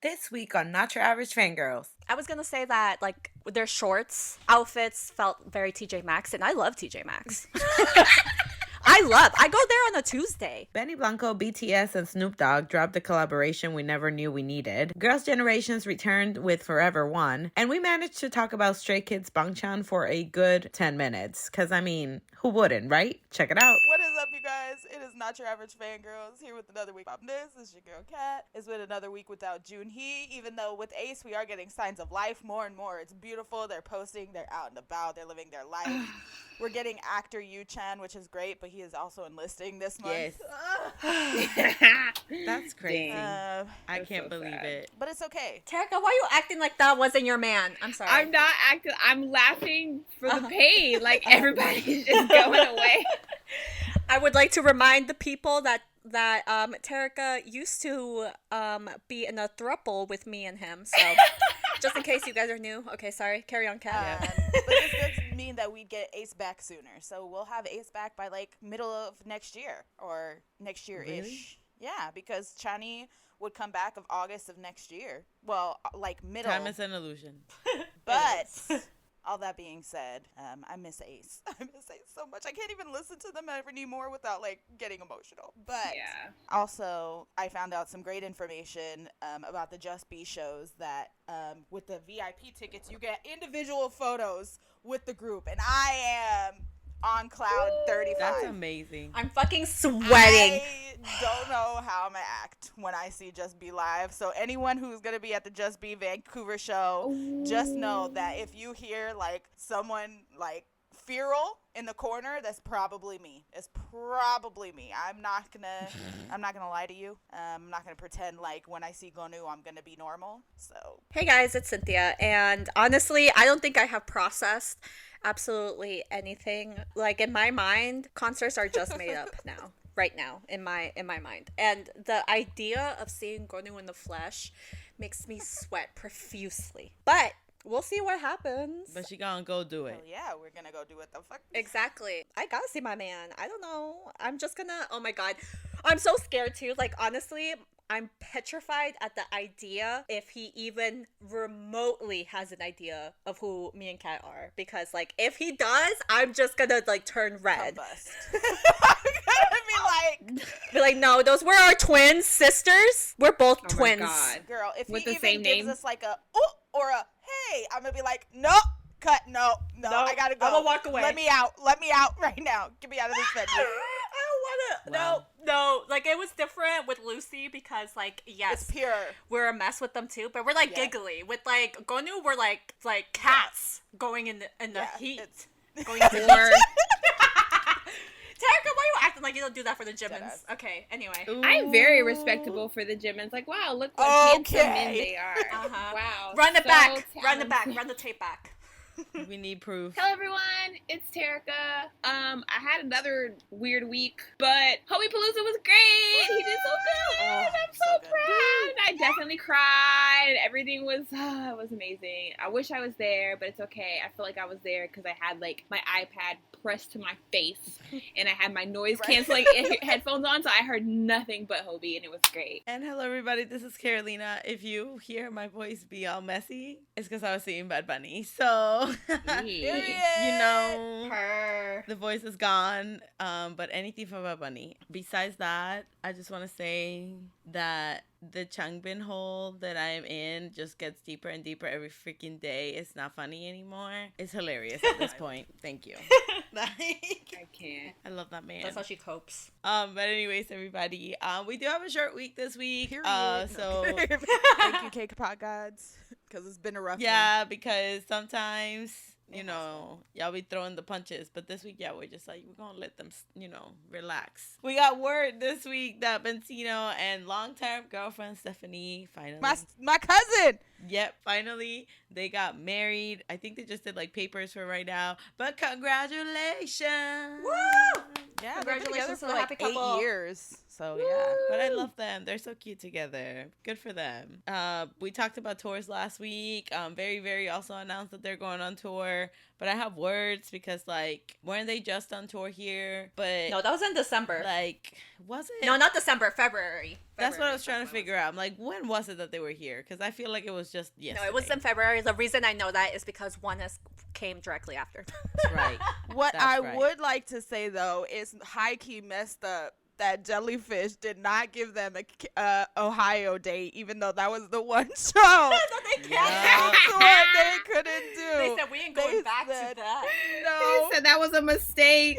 This week on Not Your Average Fangirls. I was gonna say that like their outfits felt very TJ Maxx, and I love TJ Maxx. I go there on a Tuesday. Benny Blanco, BTS, and Snoop Dogg dropped a collaboration we never knew we needed. Girls' Generations returned with Forever One. And we managed to talk about Stray Kids Bangchan for a good 10 minutes. Because, I mean, who wouldn't, right? Check it out. What is up, you guys? It is Not Your Average Fangirls here with another week of this. This is your girl, Kat. It's been another week without Junhee. Even though with Ace, we are getting signs of life more and more. It's beautiful. They're posting. They're out and about. They're living their life. We're getting actor Yu-chan, which is great, but he is also enlisting this month. Yes. That's crazy. I can't believe it. But it's okay. Terica, why are you acting like that wasn't your man? I'm sorry. I'm not acting. I'm laughing for the pain. Like, everybody's just going away. I would like to remind the people that Terica used to be in a throuple with me and him. So, just in case you guys are new. Okay, sorry. Carry on, Kat. But this does mean that we'd get Ace back sooner. So we'll have Ace back by like middle of next year or next year-ish. Really? Yeah, because Chani would come back of August of next year. Well, like middle. Time is an illusion. But all that being said, I miss Ace. I miss Ace so much. I can't even listen to them ever anymore without like getting emotional. But also, I found out some great information about the Just Be shows that with the VIP tickets, you get individual photos with the group. And I am on cloud 35. That's amazing. I'm fucking sweating. I don't know how I'm going to act when I see Just Be live. So anyone who's going to be at the Just Be Vancouver show, just know that if you hear like someone like feral in the corner, that's probably me. It's probably me. I'm not gonna lie to you. I'm not gonna pretend like when I see Gonu I'm gonna be normal. So Hey guys, it's Cynthia, and honestly, I don't think I have processed absolutely anything. Like in my mind, concerts are just made up now. Right now, in my mind. And the idea of seeing Gonu in the flesh makes me sweat profusely. But we'll see what happens. But she gonna go do it. well, yeah, we're gonna go do what the fuck. Exactly. I gotta see my man. I don't know. I'm just gonna, oh my god. I'm so scared too. Like, honestly, I'm petrified at the idea if he even remotely has an idea of who me and Kat are. Because, like, if he does, I'm just gonna, like, turn red. Combust. I'm gonna Be like, no, those were our twin sisters. We're both Oh twins. my God. girl, if With he the even same gives name? us like a ooh or a hey, I'm gonna be like, nope, cut, no, I gotta go. I'm gonna walk away. Let me out right now. Get me out of this venue. I don't want to. Wow. No. Like, it was different with Lucy because, like, yes, It's pure. we're a mess with them too, but we're like giggly. With like Gonu, we're like cats going in the heat. Going into Or Terica, why are you acting like you don't do that for the Jimmins? Deadass. Okay, anyway. I'm very respectable for the Jimmins. Like, wow, look what handsome men they are. Uh-huh. Wow. Run it so back. Run talented. it back. Run the tape back. We need proof. Hello everyone, it's Terica. I had another weird week, but Hobipalooza was great. He did so good. Oh, I'm so so good. proud. I definitely cried. Everything was it was amazing. I wish I was there, but it's okay. I feel like I was there because I had like my iPad pressed to my face and I had my noise canceling headphones on, so I heard nothing but Hobie, and it was great. And hello, everybody. This is Carolina. If you hear my voice be all messy, it's because I was seeing Bad Bunny. So, you know, the voice is gone. But anything from Bad Bunny. Besides that, I just want to say that the Changbin hole that I am in just gets deeper and deeper every freaking day. It's not funny anymore. It's hilarious at this point. Thank you. I can't. I love that man. That's how she copes. But anyways, everybody, we do have a short week this week. Period. So Thank you, K-pop gods, because it's been a rough yeah, because sometimes you know y'all be throwing the punches, but this week, yeah, we're just like we're gonna let them, relax. We got word this week that Beenzino and long-term girlfriend Stefanie finally, my cousin. Yep, finally they got married. I think they just did like papers for right now, but congratulations! Woo! Yeah, Congratulations they've to been the together happy for like couple. 8 years. So yeah, but I love them. They're so cute together. Good for them. We talked about tours last week. Very also announced that they're going on tour. But I have words because, like, weren't they just on tour here? But no, that was in December. Like, was it? No, not December. February. That's what I was trying to figure out. I'm like, when was it that they were here? Because I feel like it was just yesterday. No, it was in February. The reason I know that is because came directly after. That's right. What I would like to say, though, is high-key messed up that Jellyfish did not give them a Ohio date, even though that was the one show. That's what they couldn't do. They said, we ain't going back to that. No. They said that was a mistake.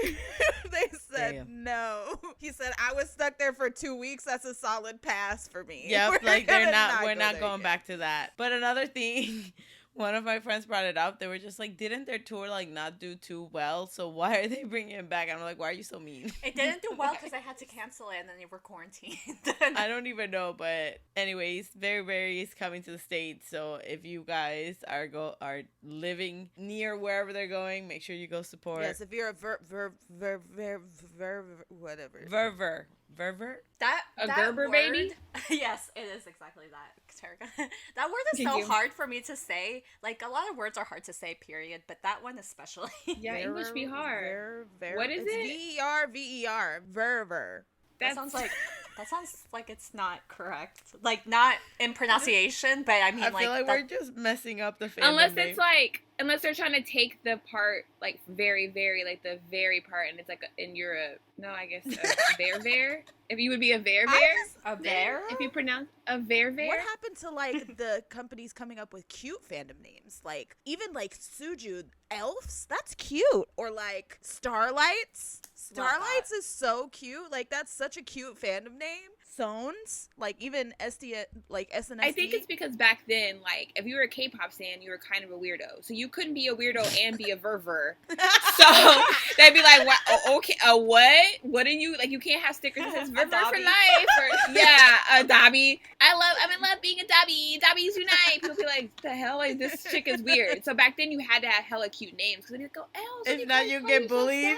They said no. He said, I was stuck there for 2 weeks. That's a solid pass for me. Yep, like we're not going back to that. But another thing, one of my friends brought it up. They were just like, didn't their tour like not do too well? So why are they bringing it back? And I'm like, why are you so mean? It didn't do well because I had to cancel it and then they were quarantined. I don't even know, but anyways, Very is coming to the States. So if you guys are living near wherever they're going, make sure you go support. Yes, if you're a whatever. Verver? That Gerber word, baby? Yes, it is exactly that. That word is so hard for me to say. Like, a lot of words are hard to say, period. But that one especially. Yeah, English be hard. What is it? V-E-R. Verver. That sounds like it's not correct. Like, not in pronunciation, but I mean, I feel like we're just messing up the fandom unless name. it's like, unless they're trying to take the part, like, very, like, the very part, and it's like in Europe. No, I guess ver. If you would be a ver. A bear? If you pronounce a ver. What happened to, like, the companies coming up with cute fandom names? Like, even, like, Suju, elves? That's cute. Or, like, Starlights? Starlights is so cute. Like, that's such a cute fandom name. Sones, like even SDS, like SNSD. I think it's because back then, like, if you were a K-pop fan, you were kind of a weirdo. So you couldn't be a weirdo and be a verver. So they'd be like, okay, what? What are you, like, you can't have stickers that says verver for life. Or, yeah, a Dobby. I'm in love being a Dobby. Dobbies unite. People be like, the hell? Like, this chick is weird. So back then you had to have hella cute names. Because they'd go, elves. If not, you get bullied.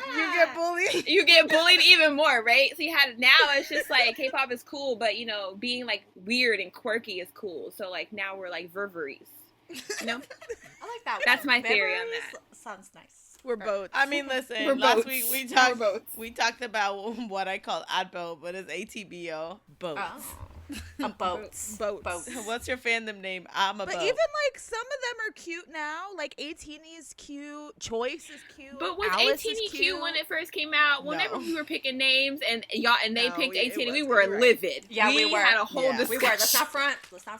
You get bullied even more, right? So you had, now it's just like, K-pop is cool, but, you know, being, like, weird and quirky is cool. So, like, now we're, like, ververies. You know? I like that. That's my theory on that. Sounds nice. We're boats. I mean, listen, last week we talked about what I call ATBO, but it's ATBO. Boats. Oh. Boats. What's your fandom name? I'm a boat. But even, like, some of them are cute now. Like, 18E is cute. Choice is cute. But was 18E cute when it first came out? Whenever we were picking names and they picked 18E, we were livid. Yeah, we were. Had a whole discussion. We were. Let's not front.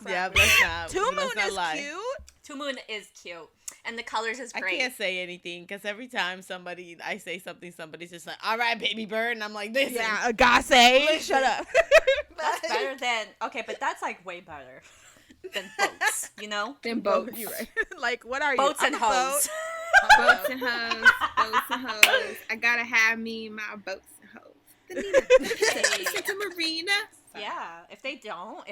Yeah, let's not. Two Moon is cute. Two Moon is cute. And the colors is great. I can't say anything because every time I say something, somebody's just like, all right, baby bird. And I'm like, listen. Yeah, Agase. Shut up. That's better than, okay, but that's like way better than boats, you know? Than boats. You're right. Like, what are boats you? And hoes. Boats and hoes. Boats and hoes. I gotta have me my boats and hoes. To Marina. Yeah, if they don't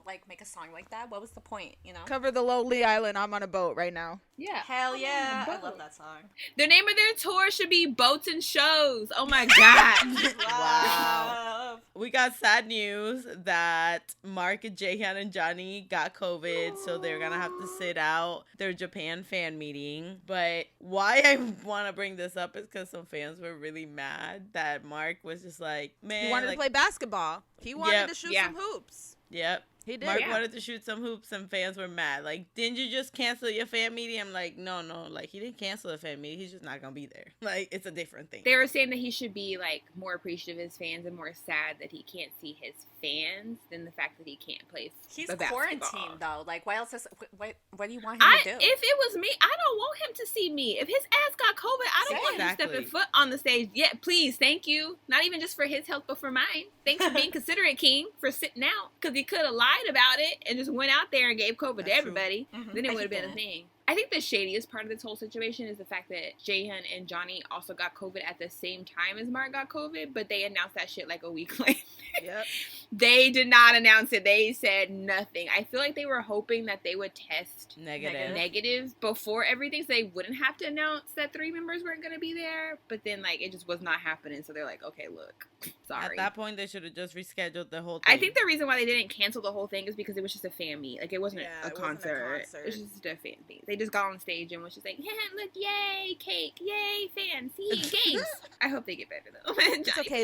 like make a song like that, what was the point, you know? Cover the lonely island. I'm on a boat right now. Yeah. Hell yeah. I love that song. The name of their tour should be Boats and Shows. Oh my God. Wow. We got sad news that Mark, Jaehyun, and Johnny got COVID, so they're gonna have to sit out their Japan fan meeting. But why I want to bring this up is because some fans were really mad that Mark was just like, man, he wanted to play basketball. He wanted to shoot some hoops. Yep. He did. Mark wanted to shoot some hoops, and fans were mad. Like, didn't you just cancel your fan meeting? I'm like, no. Like, he didn't cancel the fan meeting. He's just not going to be there. Like, it's a different thing. They were saying that he should be, like, more appreciative of his fans and more sad that he can't see his fans than the fact that he can't play He's basketball. Quarantined, though. Like, what else is... What do you want him to do? If it was me, I don't want him to see me. If his ass got COVID, I don't want him stepping foot on the stage. Yeah, please, thank you. Not even just for his health, but for mine. Thanks for being considerate, King, for sitting out. Because he could have lied about it and just went out there and gave COVID to everybody. Mm-hmm. Then it would have been a thing. I think the shadiest part of this whole situation is the fact that Jaehyun and Johnny also got COVID at the same time as Mark got COVID, but they announced that shit like a week later. Yep. They did not announce it. They said nothing. I feel like they were hoping that they would test negative before everything, so they wouldn't have to announce that 3 members weren't going to be there. But then, like, it just was not happening. So they're like, okay, look, sorry. At that point, they should have just rescheduled the whole thing. I think the reason why they didn't cancel the whole thing is because it was just a fan meet. Like, it wasn't a concert. It was just a fan meet. They just got on stage and was just like, yeah, look, yay, cake, yay, fans, see, games. I hope they get better, though. It's okay.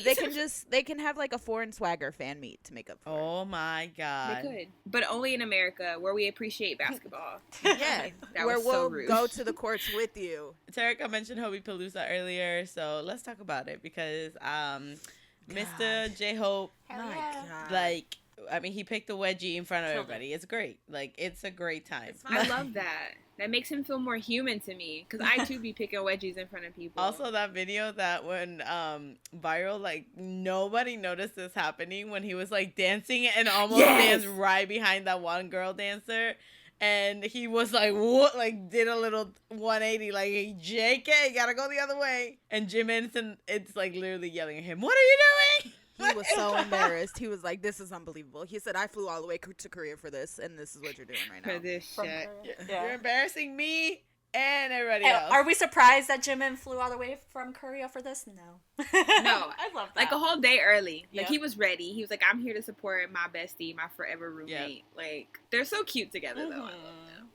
They can have, like, a foreign swagger fan meet to make up for it. Oh, my God. They could. But only in America, where we appreciate basketball. Yeah. Where we'll go to the courts with you. Tarek mentioned Hobipalooza earlier, so let's talk about it because Mr. J-Hope, like, I mean, he picked the wedgie in front of everybody. It's great. Like, it's a great time. I love that. That makes him feel more human to me, because I too be picking wedgies in front of people. Also, that video that went viral, like, nobody noticed this happening when he was, like, dancing and almost danced right behind that one girl dancer. And he was like, what? Like, did a little 180, like, hey, JK, you gotta go the other way. And Jimin, it's like literally yelling at him, what are you doing? He was so embarrassed. He was like, this is unbelievable. He said, I flew all the way to Korea for this, and this is what you're doing right now. For this shit. You're embarrassing me and everybody else. Are we surprised that Jimin flew all the way from Korea for this? No. No. I love that. Like, a whole day early. Like, he was ready. He was like, I'm here to support my bestie, my forever roommate. Yep. Like, they're so cute together, though. I love them.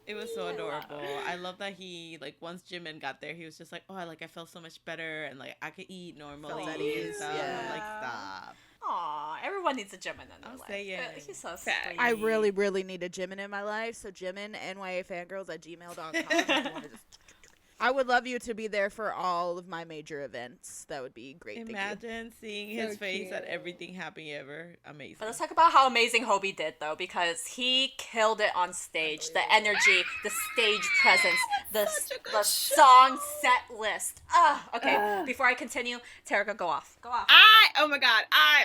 It was so adorable. I love that he, like, once Jimin got there, he was just like, oh, I felt so much better, and, like, I could eat normally. And stuff. Yeah. I'm like, stop. Aw, everyone needs a Jimin in their life. Saying. He's so sweet. I really, really need a Jimin in my life, so Jimin, NYAFangirls@gmail.com. I would love you to be there for all of my major events. That would be great. Imagine seeing his face at everything happening ever. Amazing. But let's talk about how amazing Hobie did, though, because he killed it on stage. The energy, the stage presence, the song set list. Okay, before I continue, Tarek, go off. Go off. Oh my God. I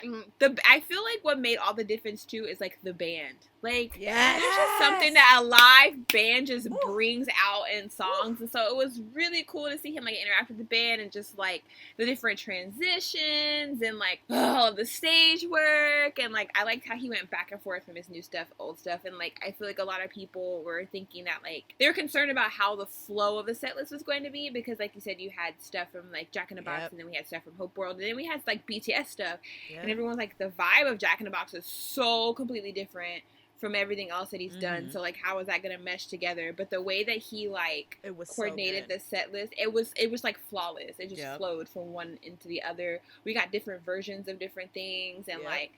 feel like what made all the difference, too, is, like, the band. Like, there's just something that a live band just brings out in songs. And so it was really cool to see him, like, interact with the band and just, like, the different transitions and, like, the stage work. And, like, I liked how he went back and forth from his new stuff, old stuff. And, like, I feel like a lot of people were thinking that, like, they were concerned about how the flow of the set list was going to be because, like you said, you had stuff from, like, Jack in the Box and then we had stuff from Hope World. And then we had, like, BTS stuff. And everyone's like, the vibe of Jack in the Box is so completely different from everything else that he's done. So, like, how is that gonna mesh together? But the way that he, like, coordinated the set list, it was like flawless. It just flowed from one into the other. We got different versions of different things and like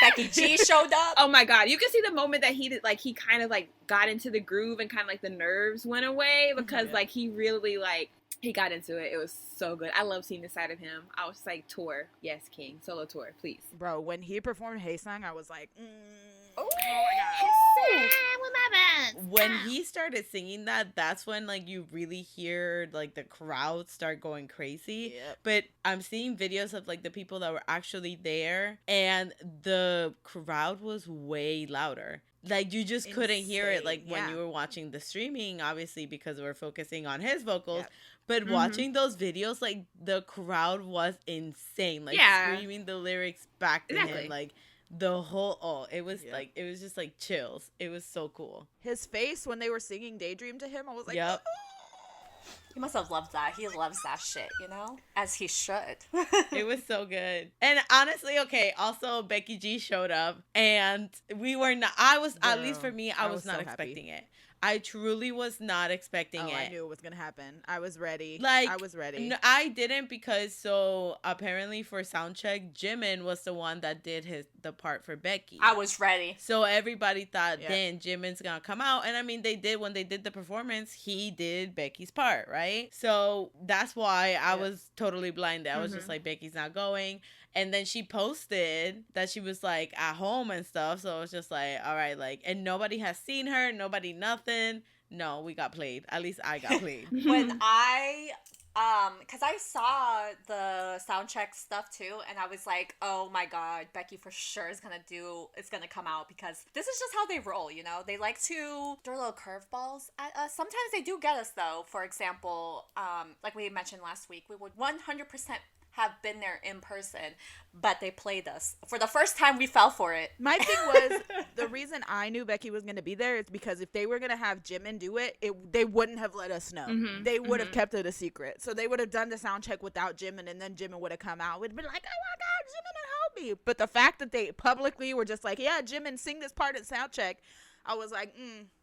Becky G showed up. Oh my God, you can see the moment that he did, like, he kind of like got into the groove and kind of like the nerves went away because like he really like he got into it. It was so good. I love seeing this side of him. I was like, tour, yes, King, solo tour, please. Bro, when he performed Hey Song, I was like, oh my God. When he started singing that, that's when, like, you really hear, like, the crowd start going crazy. But I'm seeing videos of, like, the people that were actually there, and the crowd was way louder. Like, you just couldn't hear it, like, when you were watching the streaming, obviously, because we're focusing on his vocals. But watching those videos, like, the crowd was insane. Like, screaming the lyrics back to him. Like, the whole, it was, like, it was just, like, chills. It was so cool. His face when they were singing Daydream to him, I was like, He must have loved that. He loves that shit, you know? As he should. It was so good. And honestly, okay, also Becky G showed up and we were not, at least for me, I was not expecting it. I truly was not expecting it. I knew it was gonna happen. I was ready. Like, I was ready. No, I didn't because apparently for soundcheck, Jimin was the one that did the part for Becky. I was ready. So everybody thought then Jimin's gonna come out, and I mean they did when they did the performance. He did Becky's part, right? So that's why I was totally blinded. I was just like, Becky's not going. And then she posted that she was, like, at home and stuff. So it was just like, all right, like, and nobody has seen her. Nobody, nothing. No, we got played. At least I got played. When I because I saw the sound check stuff too, and I was like, oh my god, Becky for sure is gonna come out, because this is just how they roll, you know? They like to throw little curveballs at us. Sometimes they do get us though. For example, like we mentioned last week, we would 100% have been there in person, but they played us. For the first time, we fell for it. My thing was, the reason I knew Becky was going to be there is because if they were going to have Jimin do it, they wouldn't have let us know. Mm-hmm, they would have kept it a secret. So they would have done the sound check without Jimin, and then Jimin would have come out. We'd been like, oh my God, Jimin and Hobie. But the fact that they publicly were just like, yeah, Jimin, sing this part at sound check, I was like,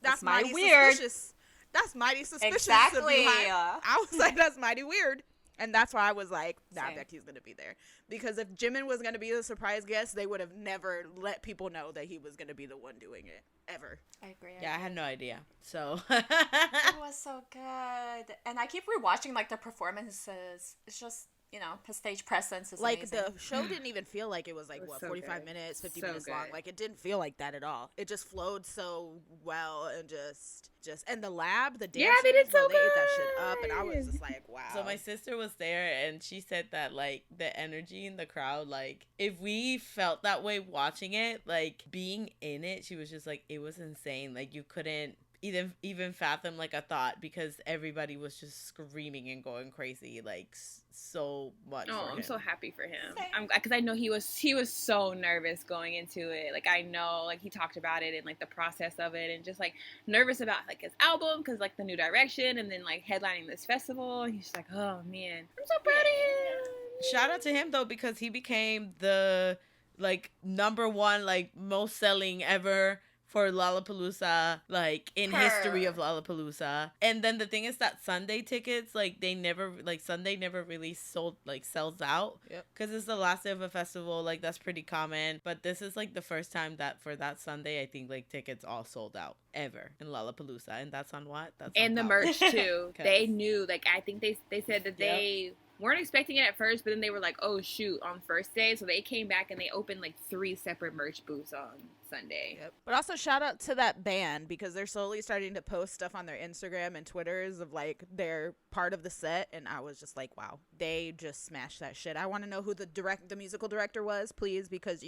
that's mighty weird. Suspicious. That's mighty suspicious. Exactly. I was like, that's mighty weird. And that's why I was like, nah, Becky's going to be there. Because if Jimin was going to be the surprise guest, they would have never let people know that he was going to be the one doing it. Ever. I agree. Yeah, I had no idea. So. It was so good. And I keep rewatching, like, the performances. It's just, you know, his stage presence is like amazing. The show didn't even feel like it was like, 45 minutes, 50 minutes long. Like, it didn't feel like that at all. It just flowed so well, and just and the lab, the dancers, they did so they ate that shit up, and I was just like, wow. So my sister was there, and she said that, like, the energy in the crowd, like, if we felt that way watching it, like, being in it, she was just like, it was insane. Like, you couldn't even fathom, like, a thought, because everybody was just screaming and going crazy, like, so much. Oh, I'm so happy for him. Because I know he was so nervous going into it. Like, I know, like, he talked about it and, like, the process of it, and just, like, nervous about, like, his album, because, like, the new direction, and then, like, headlining this festival. He's just like, oh man, I'm so proud of him. Shout out to him though, because he became the, like, #1, like, most selling ever for Lollapalooza, like, in history of Lollapalooza. And then the thing is that Sunday tickets, like, Sunday never really sells out. Yep. Because it's the last day of a festival, like, that's pretty common. But this is, like, the first time that for that Sunday, I think, like, tickets all sold out ever in Lollapalooza. And that's on what? That's and on the merch, too. They knew, like, I think they said that they weren't expecting it at first, but then they were like, oh shoot, on first day. So they came back and they opened like 3 separate merch booths on Sunday. Yep. But also shout out to that band, because they're slowly starting to post stuff on their Instagram and Twitters of like their part of the set, and I was just like, wow, they just smashed that shit. I want to know who the musical director was, please, because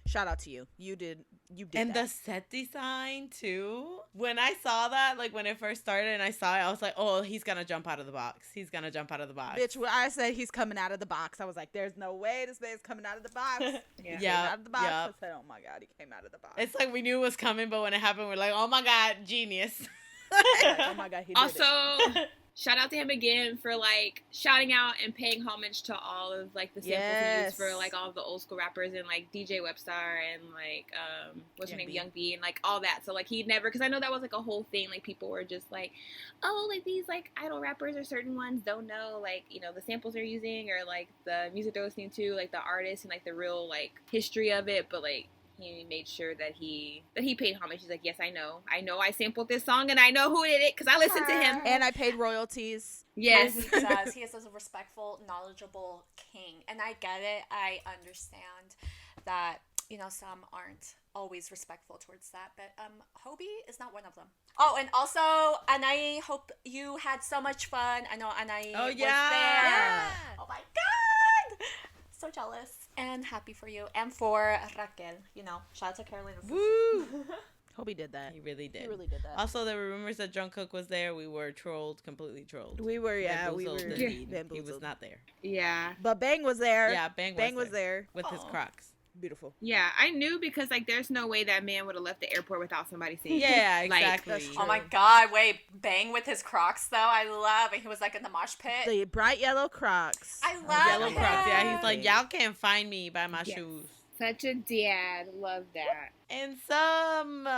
shout out to you. You did and that. The set design too. When I saw that, like when it first started and I saw it, I was like, oh, he's gonna jump out of the box. Bitch, when I said he's coming out of the box, I was like, there's no way this man's coming out of the box. Yeah. Out of the box. I said, oh my God, he came out of the box. It's like we knew it was coming, but when it happened, we're like, oh my God, genius. Like, oh my God, he did also, it. Shout out to him again for like shouting out and paying homage to all of like the samples he used for like all of the old school rappers, and like DJ Webstar and like what's her name, Young B, and like all that. So like he never, because I know that was like a whole thing, like people were just like, oh, like these like idol rappers or certain ones don't know like, you know, the samples they're using or like the music they're listening to, like the artists and like the real like history of it. But like he made sure that he paid homage. He's like, yes, I know I sampled this song and I know who did it because I listened to him and I paid royalties. Yes. He does. He is a respectful, knowledgeable king, and I get it. I understand that, you know, some aren't always respectful towards that, but Hobie is not one of them. Oh, and also, Anai, hope you had so much fun. I know Anai was there. Yeah. Oh my God, so jealous and happy for you and for Raquel. You know, shout out to Carolina. Woo! Hobie did that. He really did. He really did that. Also, there were rumors that Jungkook was there. We were completely trolled. We were. He was not there. Yeah. But Bang was there. Yeah, Bang was there. With his Crocs. Beautiful. Yeah, I knew, because like there's no way that man would have left the airport without somebody seeing him. Yeah, exactly. Like, oh my God, wait, Bang with his Crocs though, I love it. He was like in the mosh pit. The bright yellow Crocs. I love yellow Crocs. Yeah, he's like, y'all can't find me by my shoes. Such a dad. Love that. And some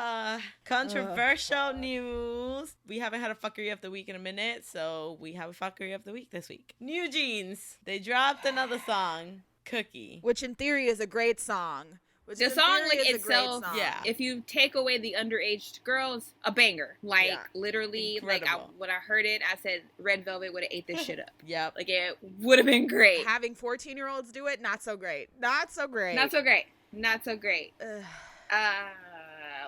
controversial news. We haven't had a fuckery of the week in a minute, so we have a fuckery of the week this week. NewJeans. They dropped another song, Cookie. Which in theory is a great song. The song, like, itself, yeah. If you take away the underage girls, a banger. Like, literally, incredible. Like, when I heard it, I said Red Velvet would have ate this shit up. Yep. Like, it would have been great. Having 14-year-olds do it, not so great. Not so great. Not so great. Not so great.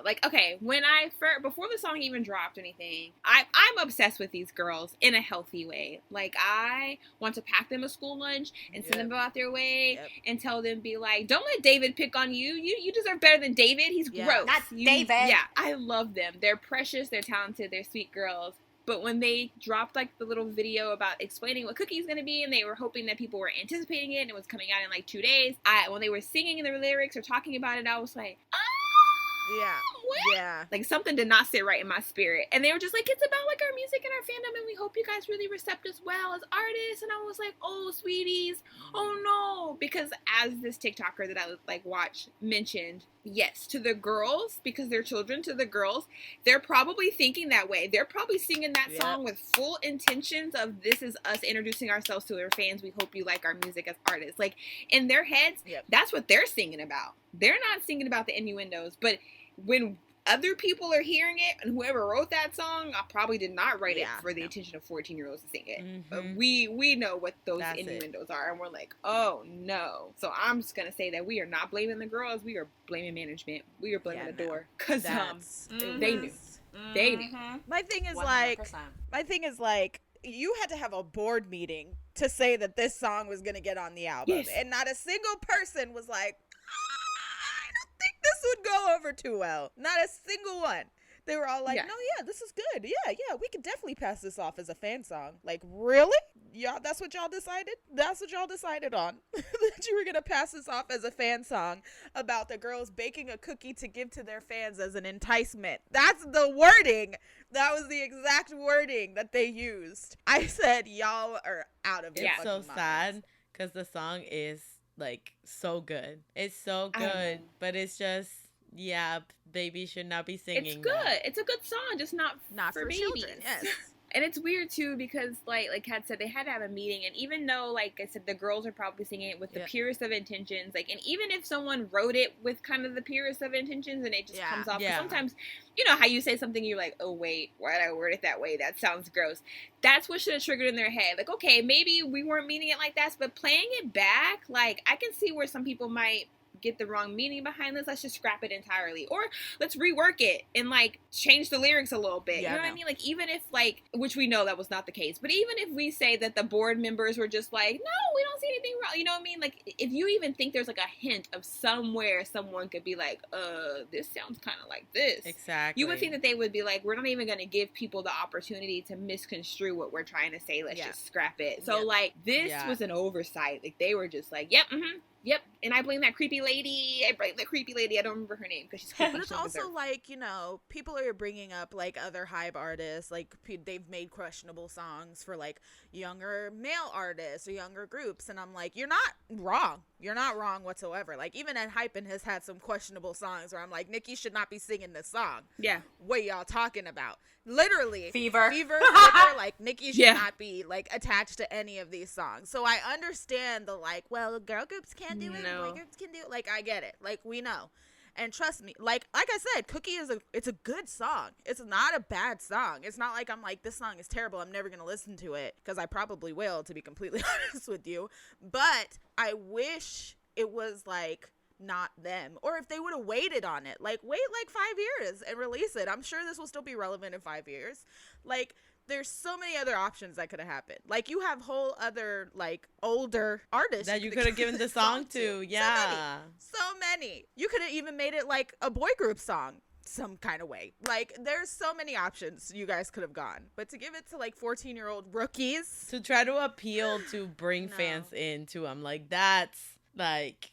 Like, okay, before the song even dropped or anything, I'm obsessed with these girls in a healthy way. Like, I want to pack them a school lunch and send them about their way and tell them, be like, don't let David pick on you. You deserve better than David. He's gross. Not David. Yeah, I love them. They're precious. They're talented. They're sweet girls. But when they dropped, like, the little video about explaining what Cookie's gonna be, and they were hoping that people were anticipating it, and it was coming out in, like, 2 days, when they were singing the lyrics or talking about it, I was like, what? Yeah. Like, something did not sit right in my spirit. And they were just like, it's about, like, our music and our fandom, and we hope you guys really accept us well as artists. And I was like, oh, sweeties, oh, no. Because as this TikToker that I, like, watch mentioned, yes, to the girls, because they're children, to the girls, they're probably thinking that way. They're probably singing that song with full intentions of, this is us introducing ourselves to our fans. We hope you like our music as artists. Like, in their heads, that's what they're singing about. They're not singing about the innuendos. But when other people are hearing it, and whoever wrote that song, I probably did not write it for the attention of 14-year-olds to sing it. But we know what those innuendos are, and we're like, oh no. So I'm just gonna say that we are not blaming the girls. We are blaming management. We are blaming the door, because they knew. They knew. My thing is 100%. like, you had to have a board meeting to say that this song was gonna get on the album, and not a single person was like, think this would go over too well. Not a single one. They were all like, no, yeah, this is good. Yeah, we could definitely pass this off as a fan song. Like, really? Y'all, that's what y'all decided? That's what y'all decided on? That you were going to pass this off as a fan song about the girls baking a cookie to give to their fans as an enticement. That's the wording. That was the exact wording that they used. I said, y'all are out of your fucking minds. It's so sad because the song is, like, so good. It's so good, but it's just, baby should not be singing. It's good. It's a good song, just not for babies. Children. Yes. And it's weird too, because like Kat said, they had to have a meeting, and even though, like I said, the girls are probably singing it with the purest of intentions, like, and even if someone wrote it with kind of the purest of intentions, and it just comes off, sometimes, you know how you say something, you're like, oh wait, why did I word it that way? That sounds gross. That's what should have triggered in their head. Like, okay, maybe we weren't meaning it like that, but playing it back, like, I can see where some people might get the wrong meaning behind this. Let's just scrap it entirely, or let's rework it and like change the lyrics a little bit. You know what I mean? Like, even if, like, which we know that was not the case, but even if we say that the board members were just like, no, we don't see anything wrong, you know what I mean? Like, if you even think there's like a hint of somewhere someone could be like, this sounds kind of like this, exactly, you would think that they would be like, we're not even going to give people the opportunity to misconstrue what we're trying to say. Let's just scrap it. So like, this was an oversight. Like, they were just like, yep, and I blame that creepy lady. I don't remember her name because she's creepy. But it's also like, you know, people are bringing up like other hype artists. Like, they've made questionable songs for like younger male artists or younger groups, and I'm like, you're not wrong. You're not wrong whatsoever. Like, even Ed Hypen has had some questionable songs where I'm like, Nicki should not be singing this song. Yeah, what y'all talking about? Literally, Fever, like, Nicki should not be like attached to any of these songs. So I understand the like, well, girl groups can't do it, boy groups can do it. Like, I get it. Like, we know, and trust me. Like I said, Cookie it's a good song. It's not a bad song. It's not like I'm like, this song is terrible, I'm never gonna listen to it, because I probably will, to be completely honest with you. But I wish it was like not them, or if they would have waited on it, like wait like 5 years and release it. I'm sure this will still be relevant in 5 years. Like, there's so many other options that could have happened. Like, you have whole other like older artists that you could have given the song to. So many. You could have even made it like a boy group song some kind of way. Like, there's so many options you guys could have gone, but to give it to like 14-year-old rookies to try to appeal to bring fans into them, like, that's like,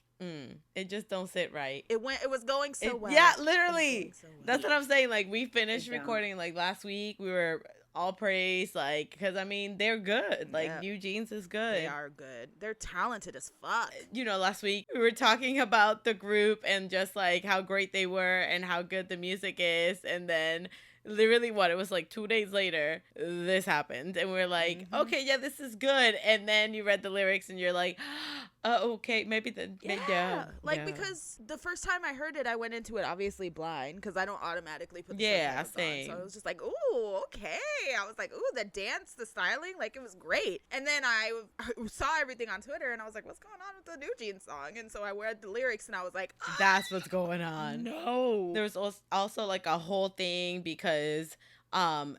it just don't sit right. It was going so well. Yeah, literally. So well. That's what I'm saying. Like, we finished recording like last week. We were all praise, like, because I mean, they're good. Like, NewJeans is good. They are good. They're talented as fuck. You know, last week we were talking about the group and just like how great they were and how good the music is, and then literally what? It was like 2 days later, this happened. And we're like, okay, yeah, this is good. And then you read the lyrics and you're like, okay, maybe because the first time I heard it, I went into it obviously blind because I don't automatically put the subtitles same. on. So I was just like, ooh, okay. I was like, ooh, the dance, the styling, like it was great. And then I saw everything on Twitter and I was like, what's going on with the NewJeans song? And so I read the lyrics and I was like, that's what's going on. No. There was also like a whole thing because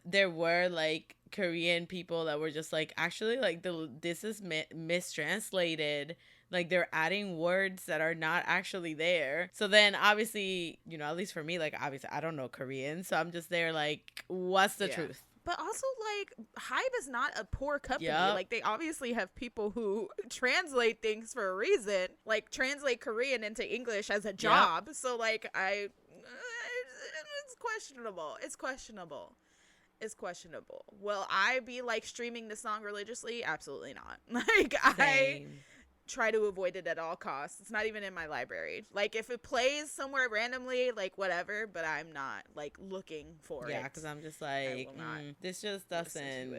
there were like Korean people that were just like, actually, like this is mistranslated. Like they're adding words that are not actually there. So then obviously, you know, at least for me, like obviously I don't know Korean. So I'm just there like, what's the truth? But also, like, Hybe is not a poor company. Yep. Like, they obviously have people who translate things for a reason. Like, translate Korean into English as a job. Yep. So, like, it's questionable. It's questionable. It's questionable. Will I be, like, streaming the song religiously? Absolutely not. Like, I try to avoid it at all costs. It's not even in my library. Like, if it plays somewhere randomly, like, whatever, but I'm not, like, looking for it. Yeah, because I'm just like, this just doesn't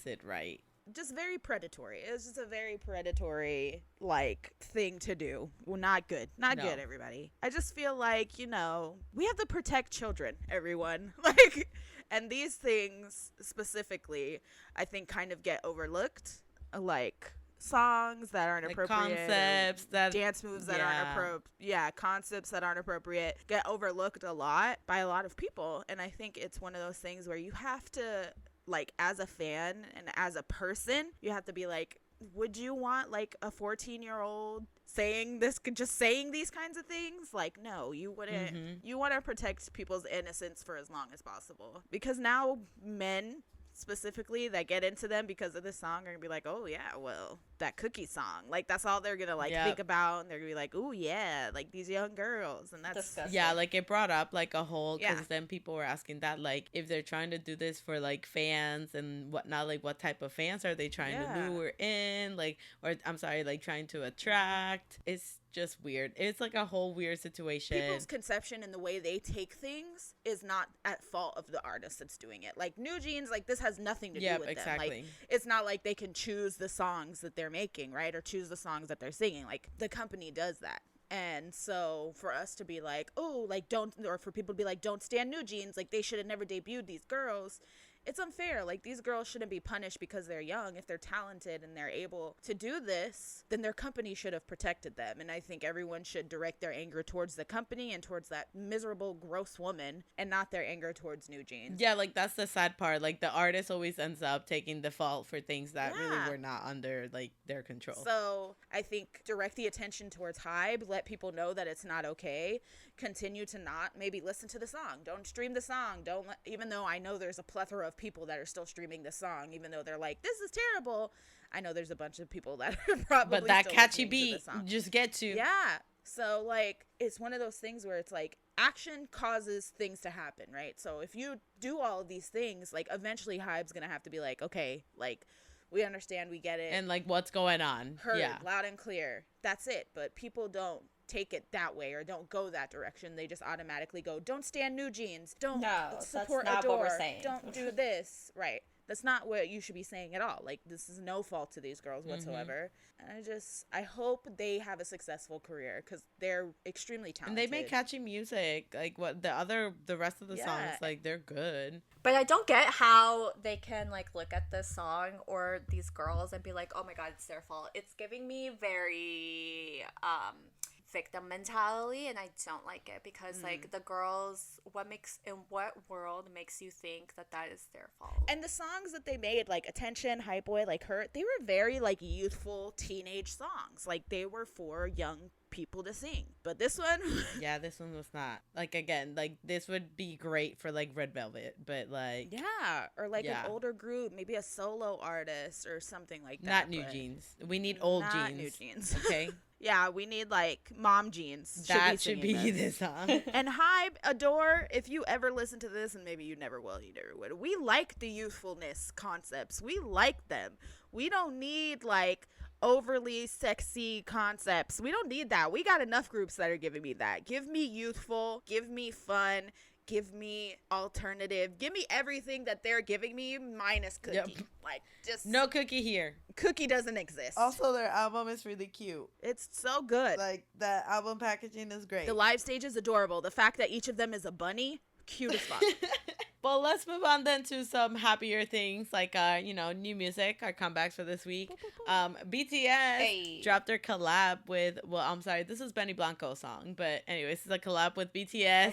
sit right. Just very predatory. It was just a very predatory, like, thing to do. Well, not good. Not good, everybody. I just feel like, you know, we have to protect children, everyone. Like, and these things specifically, I think, kind of get overlooked. Like, songs that aren't appropriate, concepts that dance moves that aren't appropriate, concepts that aren't appropriate get overlooked a lot by a lot of people. And I think it's one of those things where you have to, like, as a fan and as a person, you have to be like, would you want like a 14-year-old saying these kinds of things? Like, no, you wouldn't. You want to protect people's innocence for as long as possible, because now men specifically that get into them because of this song are gonna be like, oh yeah, well, that Cookie song, like that's all they're gonna like think about, and they're gonna be like, oh yeah, like these young girls. And that's disgusting. Yeah, like it brought up like a whole, because then people were asking that, like, if they're trying to do this for like fans and whatnot, like what type of fans are they trying to lure in, like, or I'm sorry, like trying to attract. It's just weird. It's like a whole weird situation. People's conception and the way they take things is not at fault of the artist that's doing it. Like NewJeans, like this has nothing to do with them. Like it's not like they can choose the songs that they're making, right? Or choose the songs that they're singing. Like the company does that. And so for us to be like, oh, like don't, or for people to be like, don't stand NewJeans, like they should have never debuted these girls. It's unfair. Like, these girls shouldn't be punished because they're young. If they're talented and they're able to do this, then their company should have protected them. And I think everyone should direct their anger towards the company and towards that miserable, gross woman, and not their anger towards NewJeans. Yeah, like, that's the sad part. Like, the artist always ends up taking the fault for things that really were not under, like, their control. So I think direct the attention towards Hybe. Let people know that it's not okay. Continue to not maybe listen to the song. Don't stream the song. Even though I know there's a plethora of people that are still streaming the song, even though they're like, this is terrible. I know there's a bunch of people that are probably but that catchy beat just gets you. Yeah. So like, it's one of those things where it's like action causes things to happen, right? So if you do all of these things, like eventually Hybe's gonna have to be like, okay, like we understand, we get it, and like what's going on, heard loud and clear. That's it. But people don't take it that way or don't go that direction. They just automatically go, don't stand NewJeans, don't support that's not Adore, what we're saying. Don't do this, right? That's not what you should be saying at all. Like, this is no fault to these girls whatsoever. And I hope they have a successful career because they're extremely talented. And they make catchy music. Like, what the rest of the songs, like, they're good. But I don't get how they can, like, look at this song or these girls and be like, oh my god, it's their fault. It's giving me very, victim mentality, and I don't like it because like the girls, in what world makes you think that is their fault? And the songs that they made, like Attention, Hype Boy, like Hurt, they were very like youthful teenage songs. Like they were for young people to sing. But this one this one was not. Like, again, like this would be great for like Red Velvet, but like or like an older group, maybe a solo artist or something like that. Not NewJeans. We need old not jeans. NewJeans. Okay. Yeah, we need like mom jeans. That should be this song. And Hybe, Adore, if you ever listen to this, and maybe you never will, you never would. We like the youthfulness concepts. We like them. We don't need like overly sexy concepts. We don't need that. We got enough groups that are giving me that. Give me youthful, give me fun, give me alternative. Give me everything that they're giving me minus Cookie. Yep. Like, just no Cookie here. Cookie doesn't exist. Also, their album is really cute. It's so good. Like, the album packaging is great. The live stage is adorable. The fact that each of them is a bunny, cute as fuck. Well, let's move on then to some happier things like, new music, our comebacks for this week. BTS dropped their collab with, this is Benny Blanco's song, but anyways, it's a collab with BTS,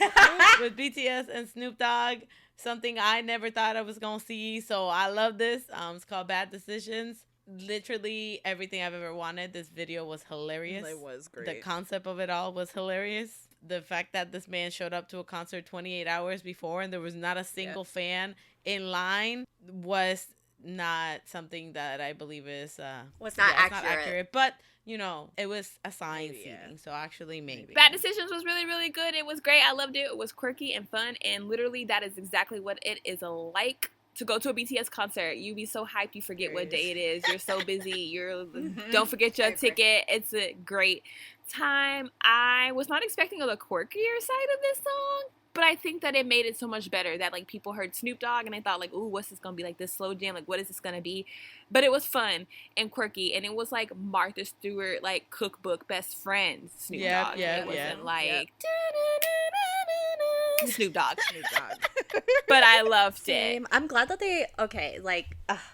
with BTS and Snoop Dogg, something I never thought I was going to see, so I love this. It's called Bad Decisions. Literally everything I've ever wanted. This video was hilarious. It was great. The concept of it all was hilarious. The fact that this man showed up to a concert 28 hours before and there was not a single fan in line was not something that I believe is was not accurate. Not accurate. But it was assigned seating, so actually maybe. Bad Decisions was really, really good. It was great. I loved it. It was quirky and fun, and literally that is exactly what it is like to go to a BTS concert. You be so hyped you forget what day it is. You're so busy. Don't forget your ticket. It's a great time. I was not expecting the quirkier side of this song, but I think that it made it so much better that like people heard Snoop Dogg and they thought like, ooh, what's this gonna be, like this slow jam, like what is this gonna be? But it was fun and quirky, and it was like Martha Stewart like cookbook best friends Snoop Dogg. It wasn't like Snoop Dogg. But I loved it. I'm glad that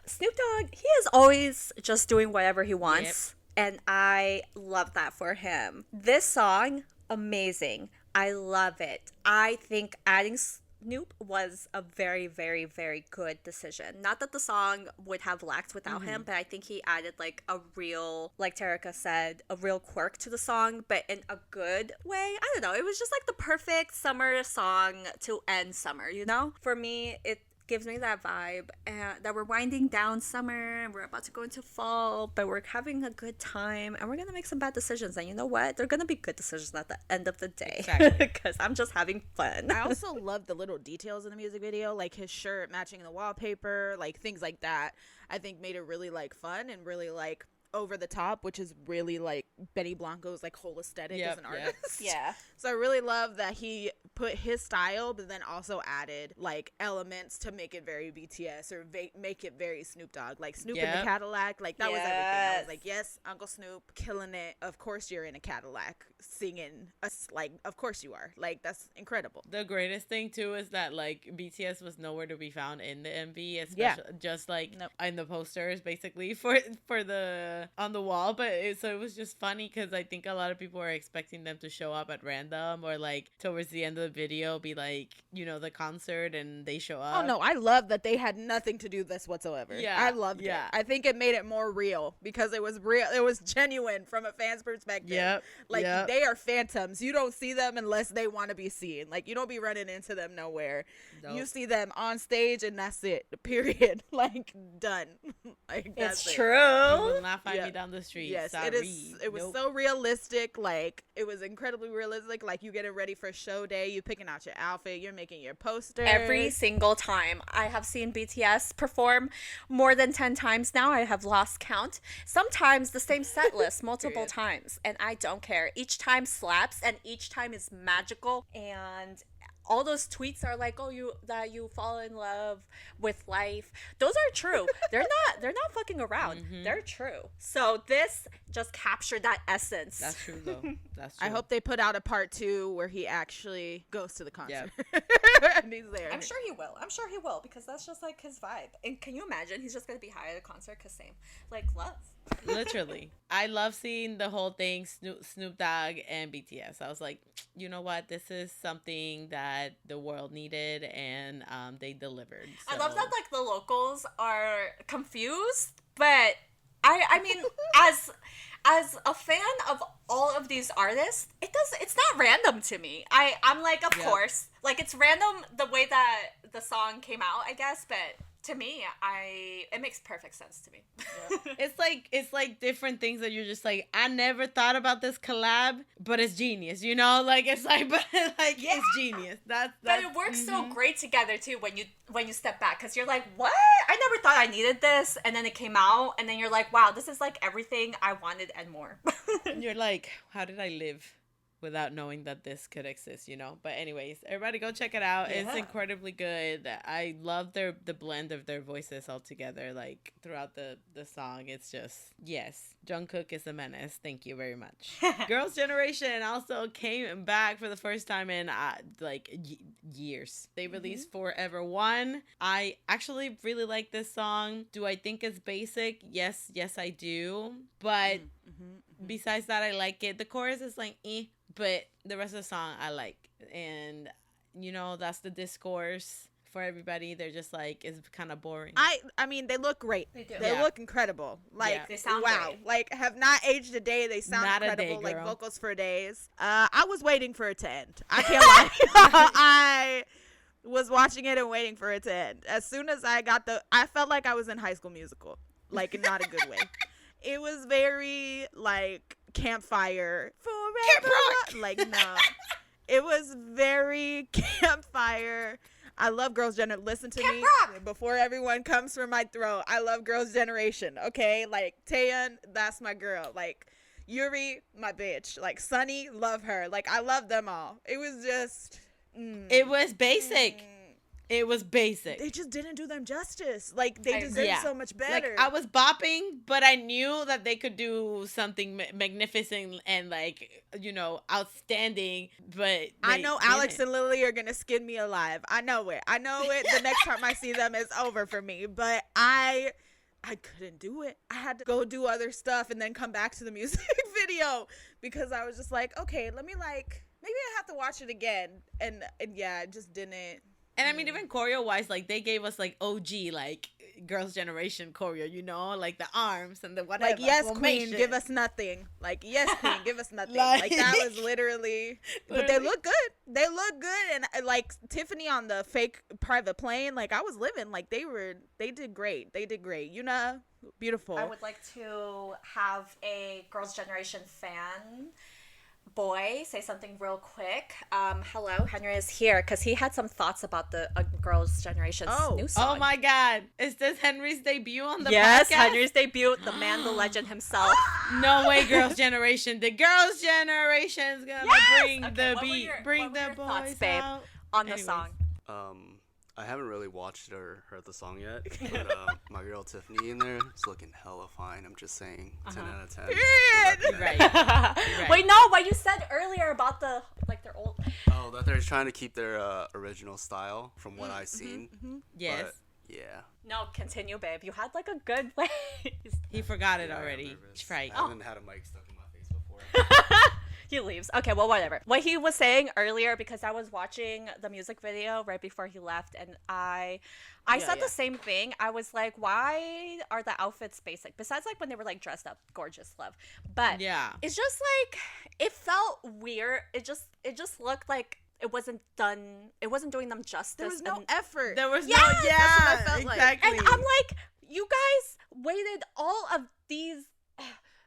Snoop Dogg, he is always just doing whatever he wants. And I love that for him. This song, amazing. I love it. I think adding Snoop was a very, very, very good decision. Not that the song would have lacked without him, but I think he added like a real, like Tarika said, a real quirk to the song, but in a good way. I don't know. It was just like the perfect summer song to end summer, For me, it gives me that vibe that we're winding down summer and we're about to go into fall, but we're having a good time and we're gonna make some bad decisions, and you know what, they're gonna be good decisions at the end of the day, because I'm just having fun. I also love the little details in the music video, like his shirt matching the wallpaper, like things like that. I think made it really like fun and really like over the top, which is really like Benny Blanco's like whole aesthetic as an artist. So I really love that he put his style, but then also added like elements to make it very BTS or make it very Snoop Dogg, like Snoop in the Cadillac. Like that was everything. I was like, yes, Uncle Snoop, killing it. Of course you're in a Cadillac singing. Like, of course you are. Like, that's incredible. The greatest thing too is that like BTS was nowhere to be found in the MV, especially just like in the posters, basically for the on the wall. But it was just funny because I think a lot of people were expecting them to show up at random or like towards the end of the video be like the concert and they show up. Oh no, I love that they had nothing to do with this whatsoever. I loved it. I think it made it more real because it was real. It was genuine from a fan's perspective. They are phantoms. You don't see them unless they want to be seen. Like, you don't be running into them nowhere. You see them on stage and that's it, period. Like, done. Like, that's it's true. You will not find me down the street. Yes, sorry. it was so realistic. Like, it was incredibly realistic. Like, you getting ready for show day, you picking out your outfit, you're making your poster. Every single time. I have seen BTS perform more than 10 times now. I have lost count. Sometimes the same set list multiple times, and I don't care. Each time slaps and each time is magical, and all those tweets are like, oh, you fall in love with life. Those are true. They're not fucking around. They're true. So this just captured that essence. That's true though. That's true. I hope they put out a part 2 where he actually goes to the concert. And he's there. I'm sure he will because that's just like his vibe. And can you imagine he's just gonna be high at a concert? Cause same, like, love. Literally. I love seeing the whole thing, Snoop Dogg and BTS. I was like, you know what? This is something that the world needed, and they delivered. So. I love that like the locals are confused, but I mean, as a fan of all of these artists, it's not random to me. I'm like, of course, like it's random the way that the song came out, I guess, but to me, it makes perfect sense to me. It's like different things that you're just like, I never thought about this collab, but it's genius, like it's like, but like it's genius. But it works so great together too when you step back, because you're like, what? I never thought I needed this, and then it came out, and then you're like, wow, this is like everything I wanted and more. You're like, how did I live without knowing that this could exist, you know. But anyways, everybody go check it out. It's incredibly good. I love the blend of their voices all together, like throughout the song. It's just, yes, Jungkook is a menace. Thank you very much. Girls' Generation also came back for the first time in years. They released Forever One. I actually really like this song. Do I think it's basic? Yes, I do. But besides that, I like it. The chorus is like, but the rest of the song I like. And, you know, that's the discourse for everybody. They're just like, it's kind of boring. I mean, they look great. They do. They look incredible. Like, they sound great. Like, have not aged a day. They sound not incredible. A day, like, vocals for days. I was waiting for it to end. I can't lie. I was watching it and waiting for it to end. As soon as I felt like I was in High School Musical. Like, in not a good way. It was very, like, campfire. Forever. Camp Rock. Like, no. It was very campfire. I love Girls' Generation. Listen to me before everyone comes for my throat. I love Girls' Generation, okay? Like, Taeyeon, that's my girl. Like, Yuri, my bitch. Like, Sunny, love her. Like, I love them all. It was just... It was basic. It was basic. They just didn't do them justice. Like, they deserve so much better. Like, I was bopping, but I knew that they could do something magnificent and, like, you know, outstanding. But I know Alex and Lily are going to skin me alive. I know it. The next time I see them, it's over for me. But I couldn't do it. I had to go do other stuff and then come back to the music video because I was just like, okay, let me, like, maybe I have to watch it again. And yeah, it just didn't. And I mean, even choreo-wise, like, they gave us, like, OG, like, Girls' Generation choreo, you know? Like, the arms and the whatever. Like, yes, formation. Queen, give us nothing. Like, yes, Queen, give us nothing. Like, that was literally... But they look good. They look good. And, like, Tiffany on the fake private plane, like, I was living. Like, they did great. They did great. You know? Beautiful. I would like to have a Girls' Generation fan... boy say something real quick. Hello, Henry is here because he had some thoughts about the Girls' Generation's new song. Oh my God, is this Henry's debut on the podcast? Yes, Henry's debut, the man, the legend himself. No way, Girls' Generation. The Girls' Generation's gonna bring the beat, bring the boys thoughts, babe, out on the song. I haven't really watched or heard the song yet, but my girl Tiffany in there is looking hella fine. I'm just saying, 10 out of 10. Right. Wait, no, what you said earlier about their old... Oh, that they're trying to keep their original style from what I've seen. Yes. But, yeah. No, continue, babe. You had, like, a good way. He forgot it already. Right. I haven't had a mic stuck in my face before. He leaves. Okay, well, whatever. What he was saying earlier, because I was watching the music video right before he left, and I said the same thing. I was like, why are the outfits basic? Besides, like, when they were, like, dressed up, gorgeous, love. But it's just, like, it felt weird. It just looked like it wasn't doing them justice. There was no effort. There was that's what I felt exactly. Like. And I'm like, you guys waited all of these...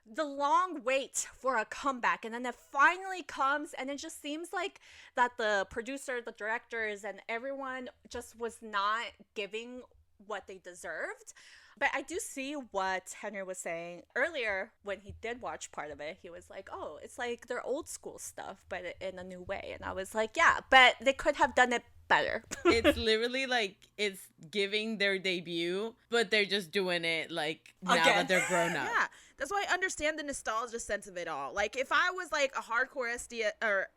the long wait for a comeback, and then it finally comes, and it just seems like that the producer, the directors, and everyone just was not giving what they deserved. But I do see what Henry was saying earlier when he did watch part of it. He was like, oh, it's like their old school stuff, but in a new way. And I was like, yeah, but they could have done it better. It's literally like it's giving their debut, but they're just doing it like now that they're grown up. Yeah. That's why I understand the nostalgia sense of it all. Like, if I was, like, a hardcore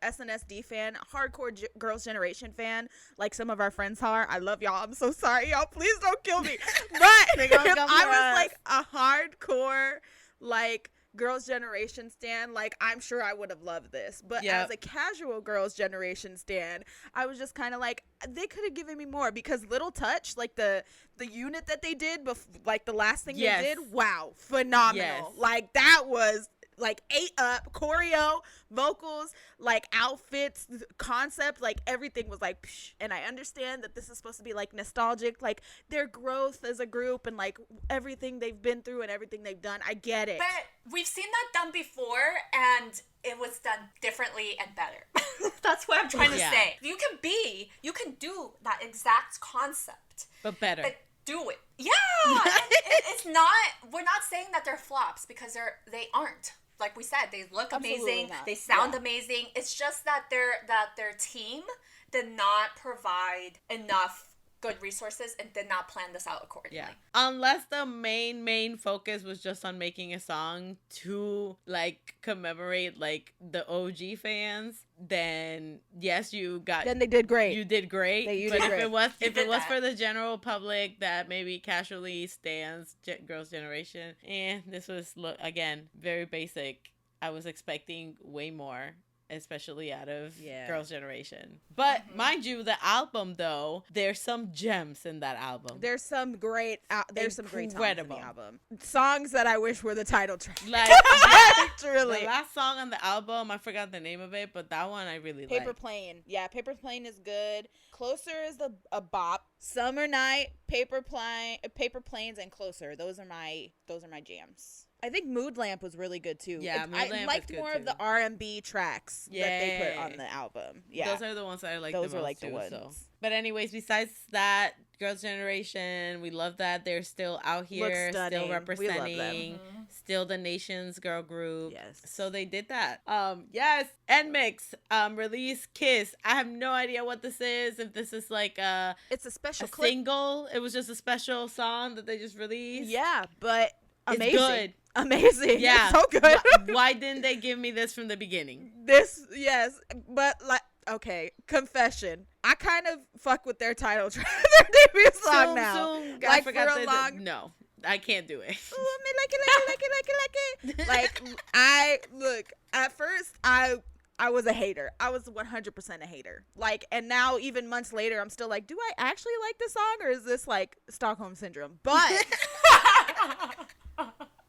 SNSD fan, a hardcore Girls' Generation fan, like some of our friends are, I love y'all. I'm so sorry, y'all. Please don't kill me. But if I was, like, a hardcore, like, Girls' Generation stan, like, I'm sure I would have loved this. But as a casual Girls' Generation stan, I was just kind of like, they could have given me more, because Little Touch, like the unit that they did, like the last thing they did, wow, phenomenal. Like, that was like 8 up, choreo, vocals, like outfits, concept, like everything was like psh. And I understand that this is supposed to be like nostalgic, like their growth as a group and like everything they've been through and everything they've done. I get it. But we've seen that done before, and it was done differently and better. That's what I'm trying to say. You can do that exact concept, but better. But do it. Yeah. It's not, we're not saying that they're flops, because they aren't. like we said, they look Absolutely amazing. not. They sound amazing. It's just that their team did not provide enough good resources and did not plan this out accordingly. Yeah. Unless the main focus was just on making a song to like commemorate like the OG fans, then yes, Then they did great. You did great. You but did if great. it was for the general public that maybe casually stands Girls' Generation, this was again very basic. I was expecting way more, especially out of Girls' Generation. But mind you, the album though, there's some gems in that album. There's some great songs in Incredible. the album. Songs that I wish were the title track. Like truly. The last song on the album, I forgot the name of it, but that one I really like. Paper Plane. Yeah, Paper Plane is good. Closer is a bop. Summer Night, Paper Planes, and Closer. Those are my jams. I think Mood Lamp was really good too. Yeah, Mood Lamp I liked more of the R&B tracks that they put on the album. Yeah, those are the ones that I like the most. Those are like too, the ones. So. But anyways, besides that, Girls' Generation, we love that they're still out here, still representing, still the nation's girl group. Yes. So they did that. Yes, NMIXX released Kiss. I have no idea what this is. If this is like it's a special single. It was just a special song that they just released. Yeah, but amazing. It's good. Amazing. Yeah. It's so good. Why didn't they give me this from the beginning? Yes, but like, okay, confession. I kind of fuck with their title track, their debut song now. Like for a long. No, I can't do it. Ooh, me like it. Like look. At first, I was a hater. I was 100% a hater. Like, and now even months later, I'm still like, do I actually like this song, or is this like Stockholm syndrome? But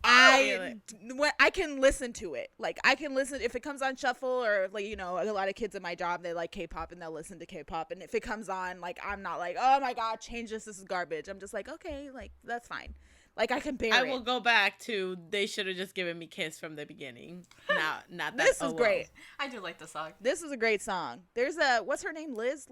I can listen to it. Like, I can listen if it comes on shuffle, or like, you know, a lot of kids at my job, they like K-pop and they'll listen to K-pop, and if it comes on, like, I'm not like, oh my god, change this is garbage. I'm just like, okay, like, that's fine. Like, I can bear it. I will go back to they should have just given me Kiss from the beginning. Not that. This is great. I do like the song. This is a great song. There's what's her name? Liv,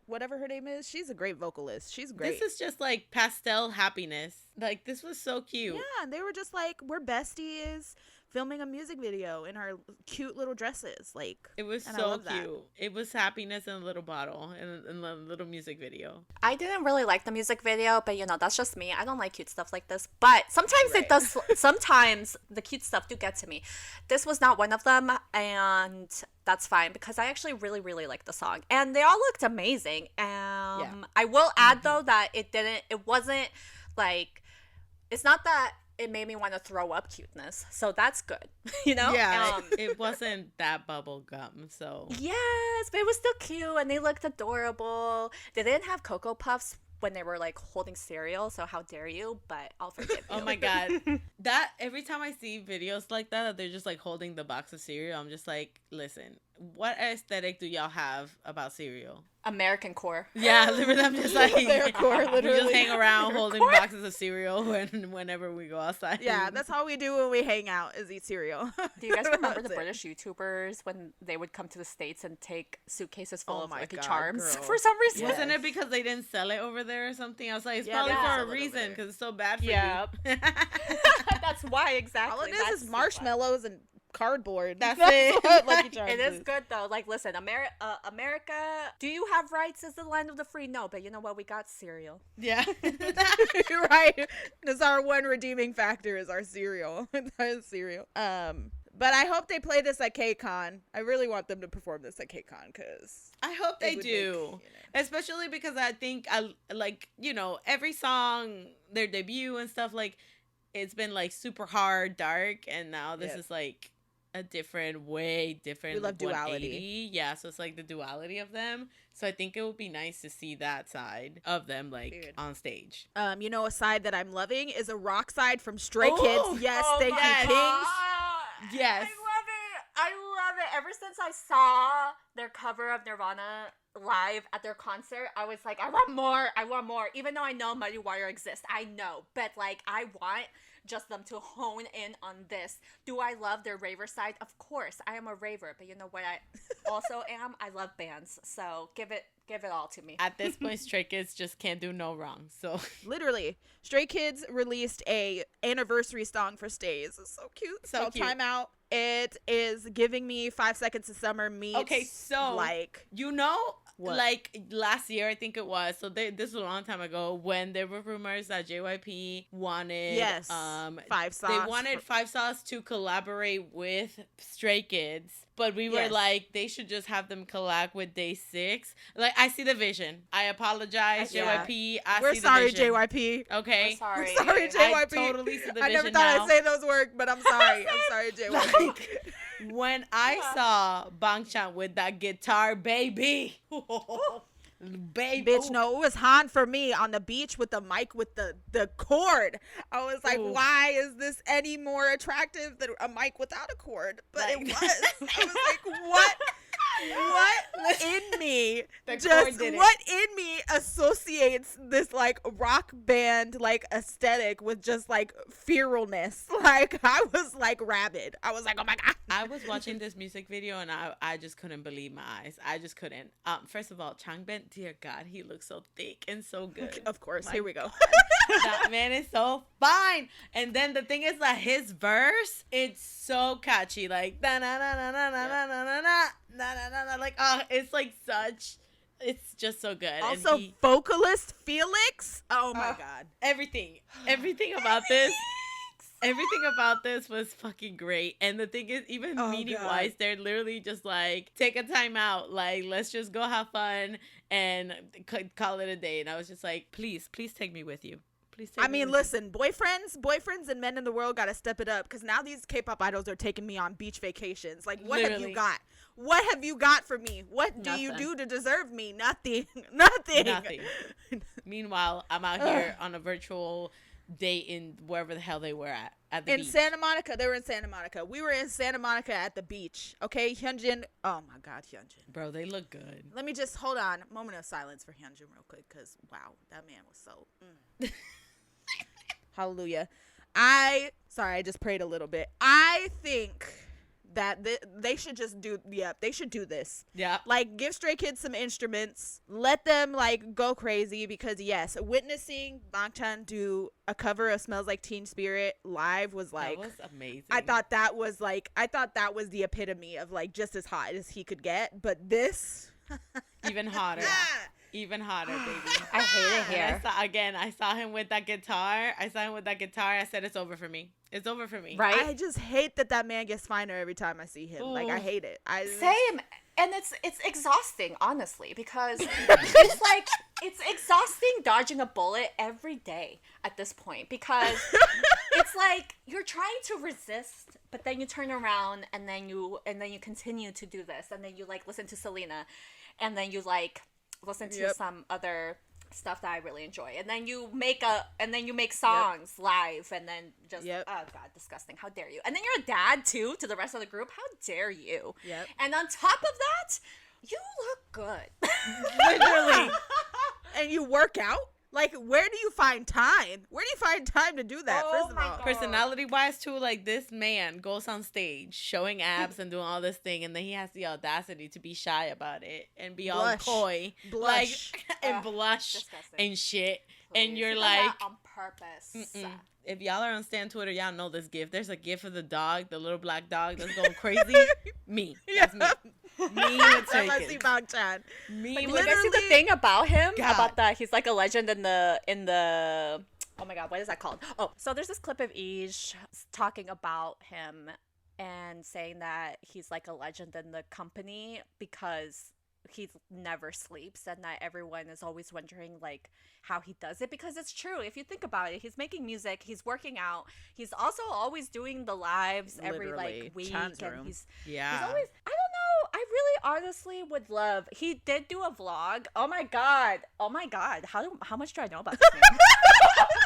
whatever her name is. She's a great vocalist. She's great. This is just like pastel happiness. Like, this was so cute. Yeah, they were just like, we're besties filming a music video in our cute little dresses. Like, it was so cute. It was happiness in a little bottle in a little music video. I didn't really like the music video, but you know, that's just me. I don't like cute stuff like this, but sometimes it does. Sometimes the cute stuff do get to me. This was not one of them, and that's fine because I actually really, really like the song, and they all looked amazing. I will add though that it wasn't like, it's not that it made me want to throw up cuteness, so that's good. You know? Yeah, it wasn't that bubble gum, so. Yes, but it was still cute, and they looked adorable. They didn't have Cocoa Puffs when they were like holding cereal, so how dare you, but I'll forgive you. Oh my god. That every time I see videos like that they're just like holding the box of cereal, I'm just like, listen, what aesthetic do y'all have about cereal? American core. Yeah, I'm just like core, literally. We just hang around holding boxes of cereal whenever we go outside. Yeah, that's all we do when we hang out is eat cereal. Do you guys remember the British YouTubers when they would come to the States and take suitcases full of Lucky Charms for some reason? Yes. Wasn't it because they didn't sell it over there or something? I was like, it's probably for a reason because it's so bad for you. That's why, exactly. All it is marshmallows and cardboard. That's it. Lucky Charms it is good though. Like, listen, America, do you have rights as the land of the free? No, but you know what? We got cereal. Yeah. You're right. That's our one redeeming factor is our cereal. Cereal. But I hope they play this at KCON. I really want them to perform this at KCON because I hope they do. Especially because I think like, you know, every song, their debut and stuff, like, it's been like super hard, dark, and now this is like a different, way different. We love duality. Yeah, so it's like the duality of them. So I think it would be nice to see that side of them like on stage. You know, a side that I'm loving is a rock side from Stray Kids. Yes, thank you, Kings. Yes. I love it. Ever since I saw their cover of Nirvana live at their concert, I was like, I want more. Even though I know Muddy Water exists, I know, but like, I want just them to hone in on this. Do I love their raver side? Of course, I am a raver, but you know what I also am? I love bands, so give it all to me. At this point, Stray Kids just can't do no wrong. So literally, Stray Kids released a anniversary song for Stays. It's so cute. So cute. Time Out. it is giving me 5 Seconds of Summer meets. Okay, so like what? Like last year, I think it was. So this was a long time ago when there were rumors that JYP wanted 5 Sauce. They wanted 5 Sauce to collaborate with Stray Kids, but we were like, they should just have them collab with Day 6. Like, I see the vision. I apologize, JYP. We're sorry, vision. JYP. Okay, We're sorry, JYP. I totally see the vision. I never thought I'd say those words, but I'm sorry. I'm sorry, JYP. Like, when I saw Bangchan with that guitar, baby, baby, bitch, no, it was Han for me on the beach with the mic with the cord. I was like, why is this any more attractive than a mic without a cord? But it was. I was like, what? What in me associates this like rock band like aesthetic with just like feralness? Like, I was like rabid. I was like, oh my god. I was watching this music video and I just couldn't believe my eyes. I just couldn't. First of all, Changbin, dear God, he looks so thick and so good. Of course, here we go. That man is so fine. And then the thing is that his verse, it's so catchy. Like, na na na na na na na na na na na. Like, it's like such. It's just so good. Also, vocalist Felix. Oh my god. Everything about this was fucking great. And the thing is, even meeting wise, they're literally just like, take a time out. Like, let's just go have fun and call it a day. And I was just like, please take me with you. Listen, boyfriends and men in the world got to step it up, because now these K-pop idols are taking me on beach vacations. Like, what have you got? What have you got for me? What do you do to deserve me? Nothing. Meanwhile, I'm out here on a virtual date in wherever the hell they were at the beach. In Santa Monica. They were in Santa Monica. We were in Santa Monica at the beach. Okay, Hyunjin. Oh my god, Hyunjin. Bro, they look good. Let me just hold on. Moment of silence for Hyunjin real quick, because wow, that man was so hallelujah. I just prayed a little bit. I think that they should just they should do this. Yeah. Like, give Stray Kids some instruments. Let them, like, go crazy, because, yes, witnessing Bangchan do a cover of Smells Like Teen Spirit live was, like... That was amazing. I thought that was the epitome of, like, just as hot as he could get. But this... Even hotter. Even hotter, baby. I hate it here. I saw him with that guitar. I said, it's over for me. It's over for me. Right? I just hate that man gets finer every time I see him. Ooh. Like, I hate it. Same. And it's exhausting, honestly, because it's exhausting dodging a bullet every day at this point, because it's like you're trying to resist, but then you turn around and then you continue to do this, and then you like listen to Selena, and then you like listen to some other stuff that I really enjoy, and then you make songs live, and then just oh god, disgusting, how dare you. And then you're a dad too to the rest of the group, how dare you. And on top of that, you look good. Literally. And you work out. Like, where do you find time? Where do you find time to do that, first of all? Personality-wise, too, like, this man goes on stage showing abs and doing all this thing, and then he has the audacity to be shy about it and be all coy. Blush. Like, and blush disgusting. And shit. Please. And you're like... on purpose. If y'all are on Stan Twitter, y'all know this gif. There's a gif of the dog, the little black dog that's going crazy. Me. That's me. Me with Stray Kids. Bangchan. Me. But you guys see the thing about him? God. About that he's like a legend in the oh my god, what is that called? Oh, so there's this clip of Ij talking about him and saying that he's like a legend in the company because he never sleeps, and that everyone is always wondering like how he does it, because it's true. If you think about it, he's making music, he's working out, he's also always doing the lives every like week, Chan's and room. he's always, I don't know, I really honestly would love, he did do a vlog. Oh my god, how much do I know about this man?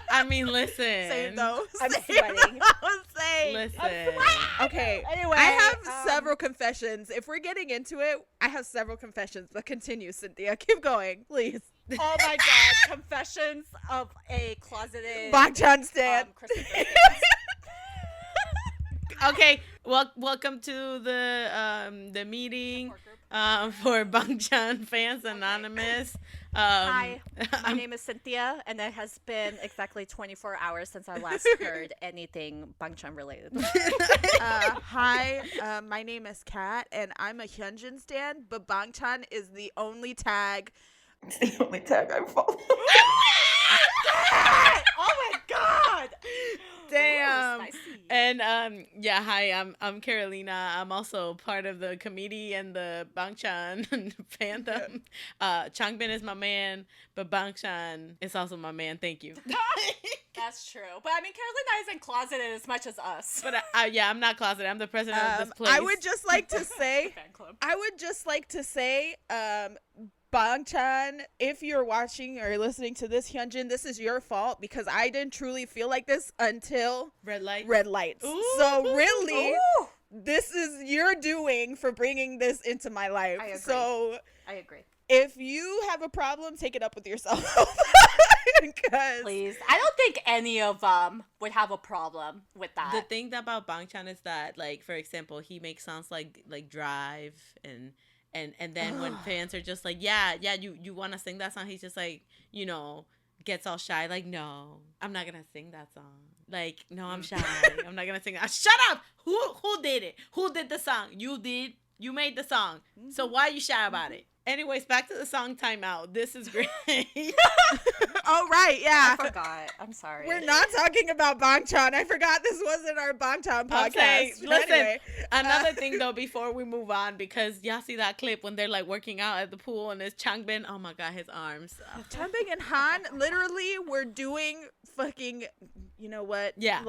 I mean, listen. Same though. I'm sweating. I'm saying. Listen. Okay. Anyway, I have several confessions. If we're getting into it, I have several confessions. But continue, Cynthia. Keep going, please. Oh my god. Confessions of a closeted Bangchan stan. Okay. Well, welcome to the meeting. For Bangchan Fans Anonymous. Hi, my name is Cynthia, and it has been exactly 24 hours since I last heard anything Bangchan related. Hi, my name is Kat, and I'm a Hyunjin stan, but Bangchan is the only tag. It's the only tag I follow. Oh my god! Damn. Ooh, and hi, I'm Carolina. I'm also part of the committee and the Bangchan fandom. Changbin is my man, but Bangchan is also my man. Thank you. That's true. But I mean, Carolina isn't closeted as much as us. But I'm not closeted. I'm the president of this place. I would just like to say, Bangchan, if you're watching or listening to this, Hyunjin, this is your fault because I didn't truly feel like this until Red Lights. Ooh. So really, this is your doing for bringing this into my life. I agree. So I agree. If you have a problem, take it up with yourself. Please. I don't think any of them would have a problem with that. The thing about Bangchan is that, like, for example, he makes songs like Drive and then when fans are just like, yeah, you want to sing that song, he's just like, gets all shy, like, no, I'm not gonna sing that song. Like, no, I'm shy. I'm not gonna sing that. Shut up! Who did it? Who did the song? You did. You made the song. So why are you shy about it? Anyways, back to the song Timeout. This is great. Oh, right, yeah. I forgot. I'm sorry. We're not talking about Bangchan. I forgot this wasn't our Bangchan podcast. Listen, anyway, another thing, though, before we move on, because y'all see that clip when they're, like, working out at the pool and it's Changbin. Oh, my God, his arms. Changbin and Han literally were doing fucking, you know what? Yeah.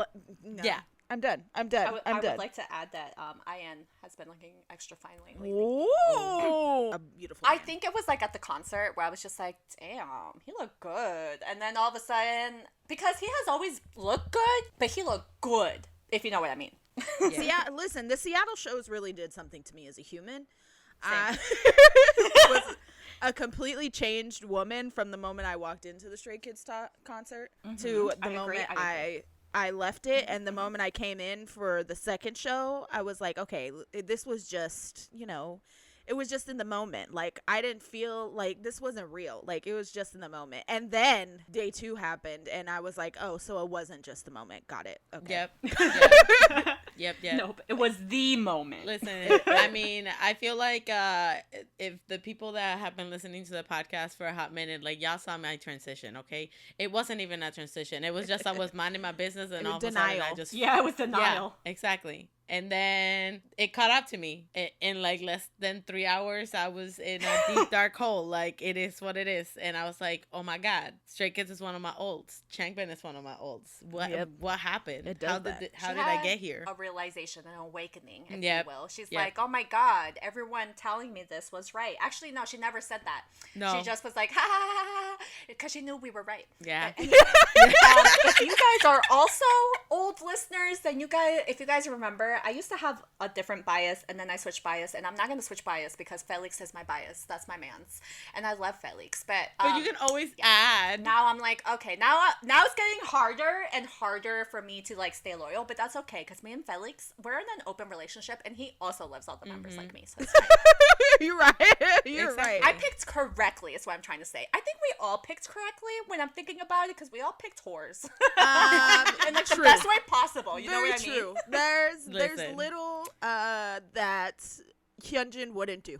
No. Yeah. I'm done. I would like to add that Ian has been looking extra fine lately. Ooh. A beautiful man. I think it was like at the concert where I was just like, damn, he looked good. And then all of a sudden, because he has always looked good, but he looked good, if you know what I mean. Yeah. Listen, the Seattle shows really did something to me as a human. Was a completely changed woman from the moment I walked into the Stray Kids concert to the moment I left it, and the moment I came in for the second show, I was like, okay, this was just, it was just in the moment. Like, I didn't feel like this wasn't real. Like, it was just in the moment. And then day 2 happened, and I was like, oh, so it wasn't just the moment. Got it. Okay. Yep. Nope, it was the moment. Listen, I mean, I feel like if the people that have been listening to the podcast for a hot minute, like, y'all saw my transition, okay? It wasn't even a transition. It was just I was minding my business, and all of a sudden I just... Yeah, it was denial. Yeah, exactly. And then it caught up to me. In like less than 3 hours, I was in a deep, dark hole. Like, it is what it is. And I was like, oh my God, Stray Kids is one of my olds. Changbin is one of my olds. What happened? How did I get here? A realization, an awakening, if you will. She's like, oh my God, everyone telling me this was right. Actually, no, she never said that. No. She just was like, ha ha ha ha, because she knew we were right. Yeah. Anyway, if you guys are also old listeners, then if you guys remember, I used to have a different bias, and then I switched bias, and I'm not going to switch bias because Felix is my bias. That's my man's. And I love Felix, but you can always add. Now I'm like, okay, now it's getting harder and harder for me to, like, stay loyal, but that's okay because me and Felix, we're in an open relationship, and he also loves all the members like me, so it's fine. You're right. You're right. I picked correctly is what I'm trying to say. I think we all picked correctly when I'm thinking about it because we all picked whores. In like the best way possible. You know what I mean? True. There's little that Hyunjin wouldn't do.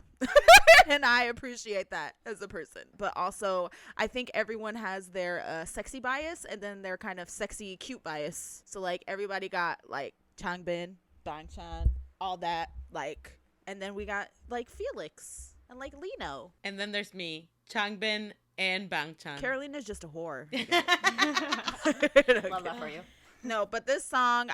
And I appreciate that as a person. But also, I think everyone has their sexy bias and then their kind of sexy, cute bias. So, like, everybody got, like, Changbin, Bangchan, all that, like... And then we got, like, Felix and, like, Lino. And then there's me, Changbin and Bangchan. Carolina's just a whore. Love that for you. No, but this song,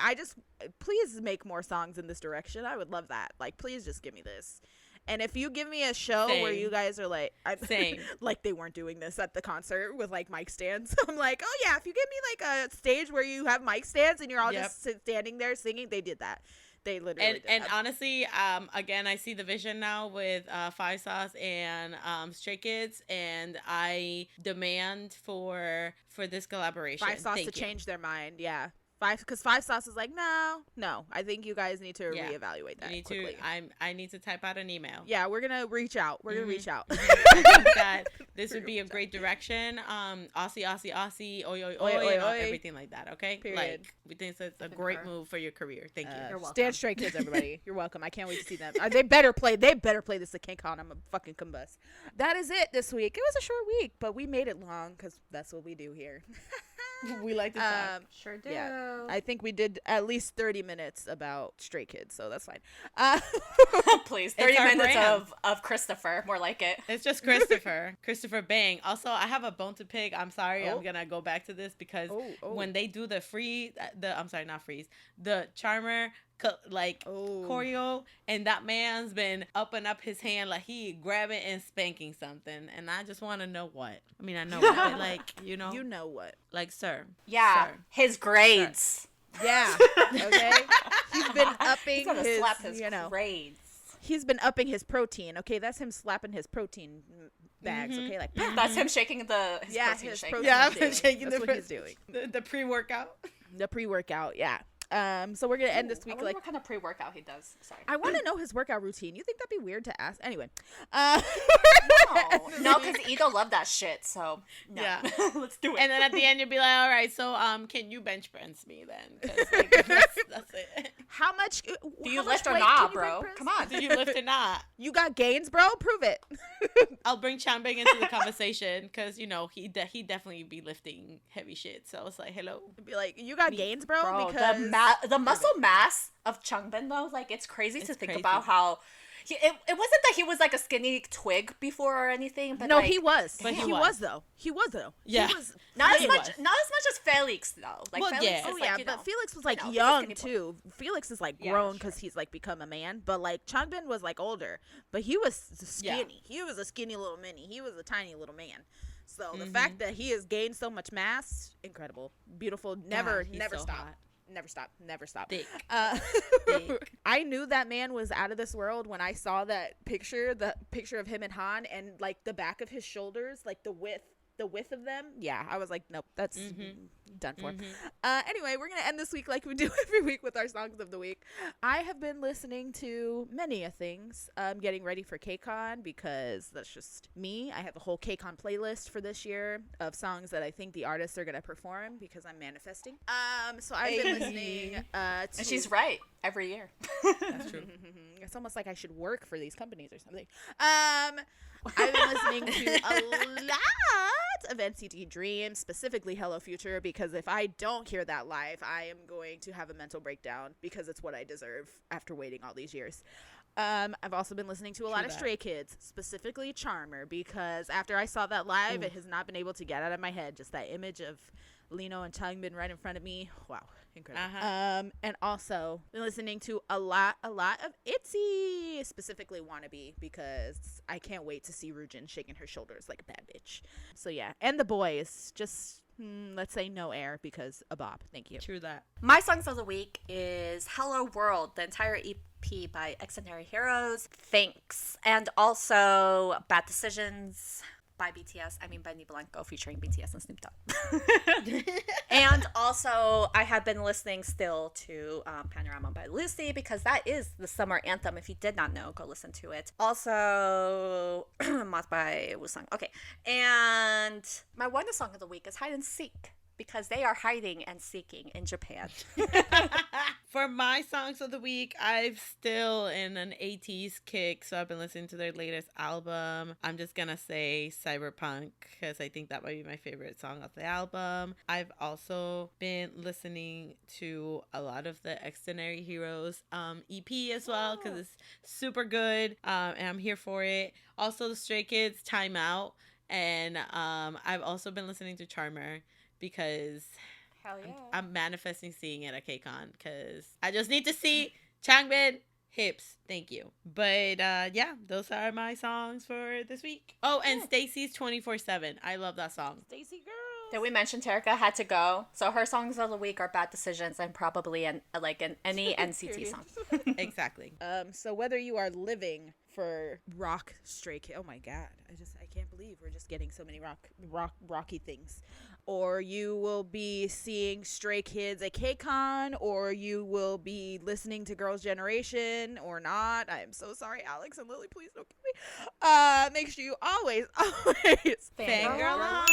please make more songs in this direction. I would love that. Like, please just give me this. And if you give me a show where you guys are like, Same. Like they weren't doing this at the concert with like mic stands. I'm like, oh yeah, if you give me like a stage where you have mic stands and you're all just standing there singing, they did that. They literally did and that. Honestly, again, I see the vision now with Five Sauce and Stray Kids, and I demand for this collaboration. Five Sauce to change their mind, yeah. Because Five Sauce is like, no. I think you guys need to reevaluate that quickly. I need to type out an email. Yeah, we're gonna reach out. I think that this would be a great direction. Aussie, oi, everything like that. Okay. Period. Like we think it's a great move for your career. Thank you. You're welcome. Stand Stray Kids, everybody. You're welcome. I can't wait to see them. They better play this at KCON. I'm a fucking combust. That is it this week. It was a short week, but we made it long because that's what we do here. We like to talk. Sure do. Yeah, I think we did at least 30 minutes about Stray Kids, so that's fine. Please, 30 minutes of Christopher, more like it. It's just Christopher Bang. Also, I have a bone to pick. I'm sorry, I'm gonna go back to this because when they do the Charmer choreo, and that man's been upping up his hand like he grabbing and spanking something, and I just want to know what. I mean, I know what, but like, you know what, like, sir. Yeah, sir. His grades. Sir. Yeah. Okay. He's been upping his slap his grades. He's been upping his protein. Okay, that's him slapping his protein bags. Okay, like that's him shaking his protein shake. I'm shaking. That's what he's doing. The pre-workout. The pre-workout. Yeah. So we're gonna end this week what kind of pre-workout he does. Sorry, I want to know his workout routine. You think that'd be weird to ask? Anyway, no, because Edo loved that shit. So no. Yeah, let's do it. And then at the end you'll be like, all right, so can you bench press me then? 'Cause, like, that's it. How much? Do you lift or not, bro? Come on. Do you lift or not? You got gains, bro? Prove it. I'll bring Changbang into the conversation because he definitely be lifting heavy shit. So it's like, hello. Be like, you got gains, bro? Because the muscle mass of Changbin, though, like, it's crazy to think about how it wasn't that he was like a skinny twig before or anything, but no, like, he was. But he was though. Yeah. He was not as much as Felix though. Like, well, Felix yeah. is, like, but Felix was like he's a young skinny boy. too. Felix is like grown because he's like become a man, but like Changbin was like older, but he was skinny. Yeah. He was a skinny little mini. He was a tiny little man. So the fact that he has gained so much mass, incredible, beautiful. Never so stop. Hot. Never stop. Thick. I knew that man was out of this world when I saw the picture of him and Han, and like the back of his shoulders, like the width of them. Yeah, I was like, nope, that's done for. Anyway, we're gonna end this week like we do every week with our songs of the week. I have been listening to many a things. Getting ready for KCON because that's just me. I have a whole KCON playlist for this year of songs that I think the artists are gonna perform because I'm manifesting. So I've been listening. And she's right every year. That's true. It's almost like I should work for these companies or something. I've been listening to a lot of NCT Dream, specifically Hello Future, because if I don't hear that live, I am going to have a mental breakdown because it's what I deserve after waiting all these years. I've also been listening to a lot of Stray Kids, specifically Charmer, because after I saw that live, it has not been able to get out of my head. Just that image of Lino and Changbin right in front of me. Wow, incredible. And also been listening to a lot of ITZY, specifically Wannabe, because I can't wait to see Ryujin shaking her shoulders like a bad bitch. So yeah, and the boys, just let's say no air because a bop. Thank you. True that. My songs of the week is Hello World, the entire EP by NYAFangirls. Thanks. And also Bad Decisions by Benny Blanco featuring BTS and Snoop Dogg. And also, I have been listening still to Panorama by Lucy because that is the summer anthem. If you did not know, go listen to it. Also, Moth by Wusang. Okay. And my wonder song of the week is Hide and Seek, because they are hiding and seeking in Japan. For my songs of the week, I'm still in an 80s kick, so I've been listening to their latest album. I'm just gonna say Cyberpunk, because I think that might be my favorite song off the album. I've also been listening to a lot of the Extraordinary Heroes EP as well, because it's super good, and I'm here for it. Also, the Stray Kids, Time Out, and I've also been listening to Charmer, because Hell yeah. I'm manifesting seeing it at KCON because I just need to see Changbin hips. Thank you. But yeah, those are my songs for this week. Oh, and Stacy's 24/7. I love that song. Stacy girl. Did we mention Terika had to go? So her songs of the week are Bad Decisions and probably any NCT song. Exactly. So whether you are living for rock Stray Kids, oh my god, I can't believe we're just getting so many rocky things. or you will be seeing Stray Kids at KCON, or you will be listening to Girls' Generation or not. I am so sorry, Alex and Lily, please don't kill me. Make sure you always fangirl on.